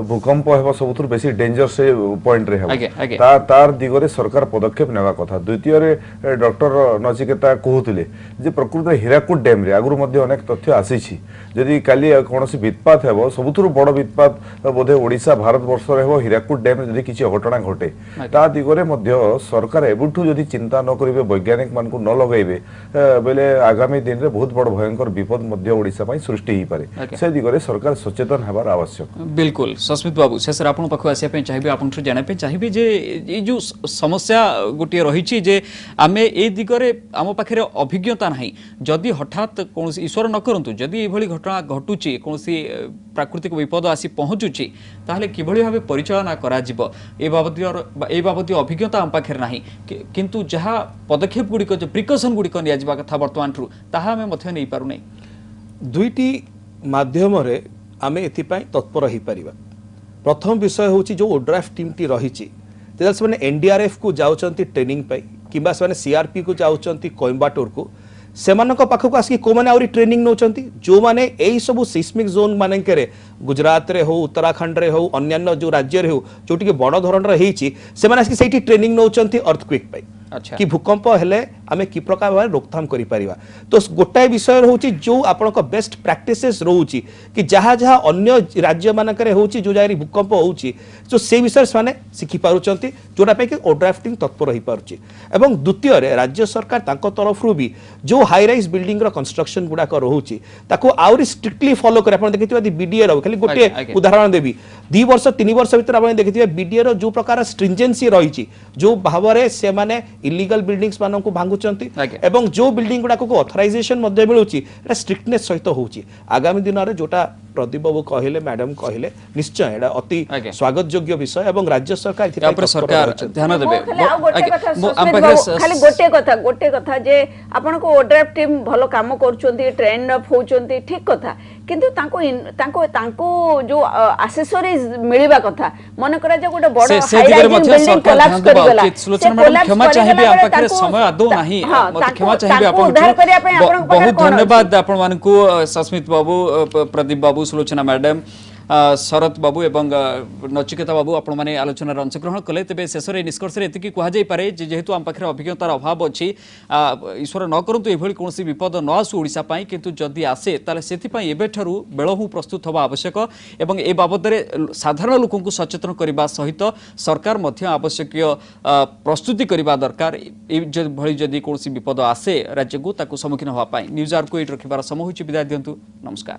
भूकंप हेबा सबुथुरु बेसी डेंजर से पॉइंट रे हेबा तार दिगरे सरकार पदक्षेप नेबा कथा द्वितीय रे डॉक्टर नचिकेता कहउतले जे प्रकृत हीराकुद डैम रे आगुरु मध्ये अनेक तथ्य आसीछि जदि काली कोनोसी वित्पात हेबो सबुथुरु बड़ वित्पात बोधे ओडिसा भारत वर्ष रे हेबो हीराकुद डैम रे जदि किछि घटना घटे ता दिगरे मध्ये सरकार एबुठु जदि चिंता न करिवे वैज्ञानिक मान को न लगाइबे बेले आगामी दिन रे बहुत बड़ भयंकर विपद मध्य ओडिसा पई सृष्टि ही पारे से दिगरे सरकार सचेतन हेबार आवश्यक बिल्कुल सस्मित बाबू शेष आपन पाखु आसे पे चाहिए आपन जाने पे चाहिए जे ये जो समस्या गोटे रही जे आमे ए दिगरे आम पाखे अभिज्ञता नहीं जदि हठात कौन ईश्वर न करंतु जदि ये भली घटना घटुची कौन प्राकृतिक विपद आसी पहुँचुची ताहले किभली भाबे परिचालना करा जिवो ए बाबद अभिज्ञता आम पाखे नहीं किंतु जहाँ पदक्षेप गुड़िक जो प्रिकॉशन गुड़िक निया जिबा कथा वर्तमान ठू ताहा आमे मथे नै पारु नै दुईटी माध्यम रे आमे एथिपाई तत्पर हो पारिबा प्रथम विषय होची जो ओड्राफ टीम टी रहिची जेल से एनडीआरएफ को जाउचंती ट्रेनिंग पाई किबा से सीआरपी को जाउचंती कोयम्बाटोर को सेमानक पाखक आसिक को माने आउरी ट्रेनिंग नौचंती जो माने एई सब सिस्मिक जोन माने करे गुजरात रे हो उत्तराखंड रे हो अन्य जो राज्य रे हो जोटी के बड़ धरण रे हेची से माने आसिक सेठी ट्रेनिंग नौचंती अर्थक्वेक पाई कि भूकंप हेले आमे कि प्रकार भाव रोकथाम करि परिबा तो गोटाए विषय रहउची जो आपनक बेस्ट प्रैक्टिसेस रहउची कि जहा जहा अन्य राज्य मानकरे होउची जो जारी भूकंप होउची जो से विषय माने सिखि पारुचंती जोटा पे कि ओड्राफ्टिंग तत्पर रही पारुची एवं द्वितीय रे राज्य सरकार तांको तरफ रु भी जो हाई राइज बिल्डिंग रो कंस्ट्रक्शन गुडा को रहउची ताको आउरी स्ट्रिक्टली फॉलो करे आपण देखिथिबा बीडीए रो खाली गोटे उदाहरण देबी 2 वर्ष 3 वर्ष भीतर आपण देखिथिबा बीडीए रो जो प्रकार स्ट्रिंजेंसी रहिची जो भावरे से माने इलीगल बिल्डिंग्स मान को भांगुचंती एवं जो बिल्डिंग गुडा को ऑथराइजेशन मध्ये मिलुची एटा स्ट्रिक्टनेस सहित होउची आगामी दिन रे जोटा प्रदीप बाबू कहले मैडम कहले निश्चय एटा अति स्वागत योग्य विषय एवं राज्य सरकार इथि पर सरकार ध्यान देबे खाली गोटे कथा जे आपन को ओड्राफ्ट टीम भलो काम करचोंती ट्रेन अप होचोंती ठीक कथा किंतु तांको जो एक्सेसरीज मिलबा कथा मन करा जे गोटे बड़ हाई बिल्डिंग कोलैप्स करि गला क्षमा चाहिबे आप पाखरे समय आदो नाही मत क्षमा चाहिबे आपन बहुत धन्यवाद आपन मान को सस्मित बाबू प्रदीप बाबू सुलोचना मैडम शरत बाबू एवं नचिकेता बाबू आपण माने आलोचना अंशग्रहण कले तेबे शेष निष्कर्ष एति कह जाई पारे जेहेतु आम पाखरे अभिज्ञतार अभाव अछि ईश्वर न करंतु एभली कोनसी विपद न आसु ओडिसा पाई किंतु जदि आसे ताले सेति पाई एबेठरू बेळहु प्रस्तुत होबा आवश्यक एवं ए बाबदरे साधारण लोकंकु सचेतन करबा सहित सरकार मध्य आवश्यक प्रस्तुति करबा दरकार ए भली जदि कोनसी विपद आसे राज्य को ताकु सम्मुखीन होबा पाई न्यूज आर को एट रखिबार समय होछि विदाय दियंतु नमस्कार।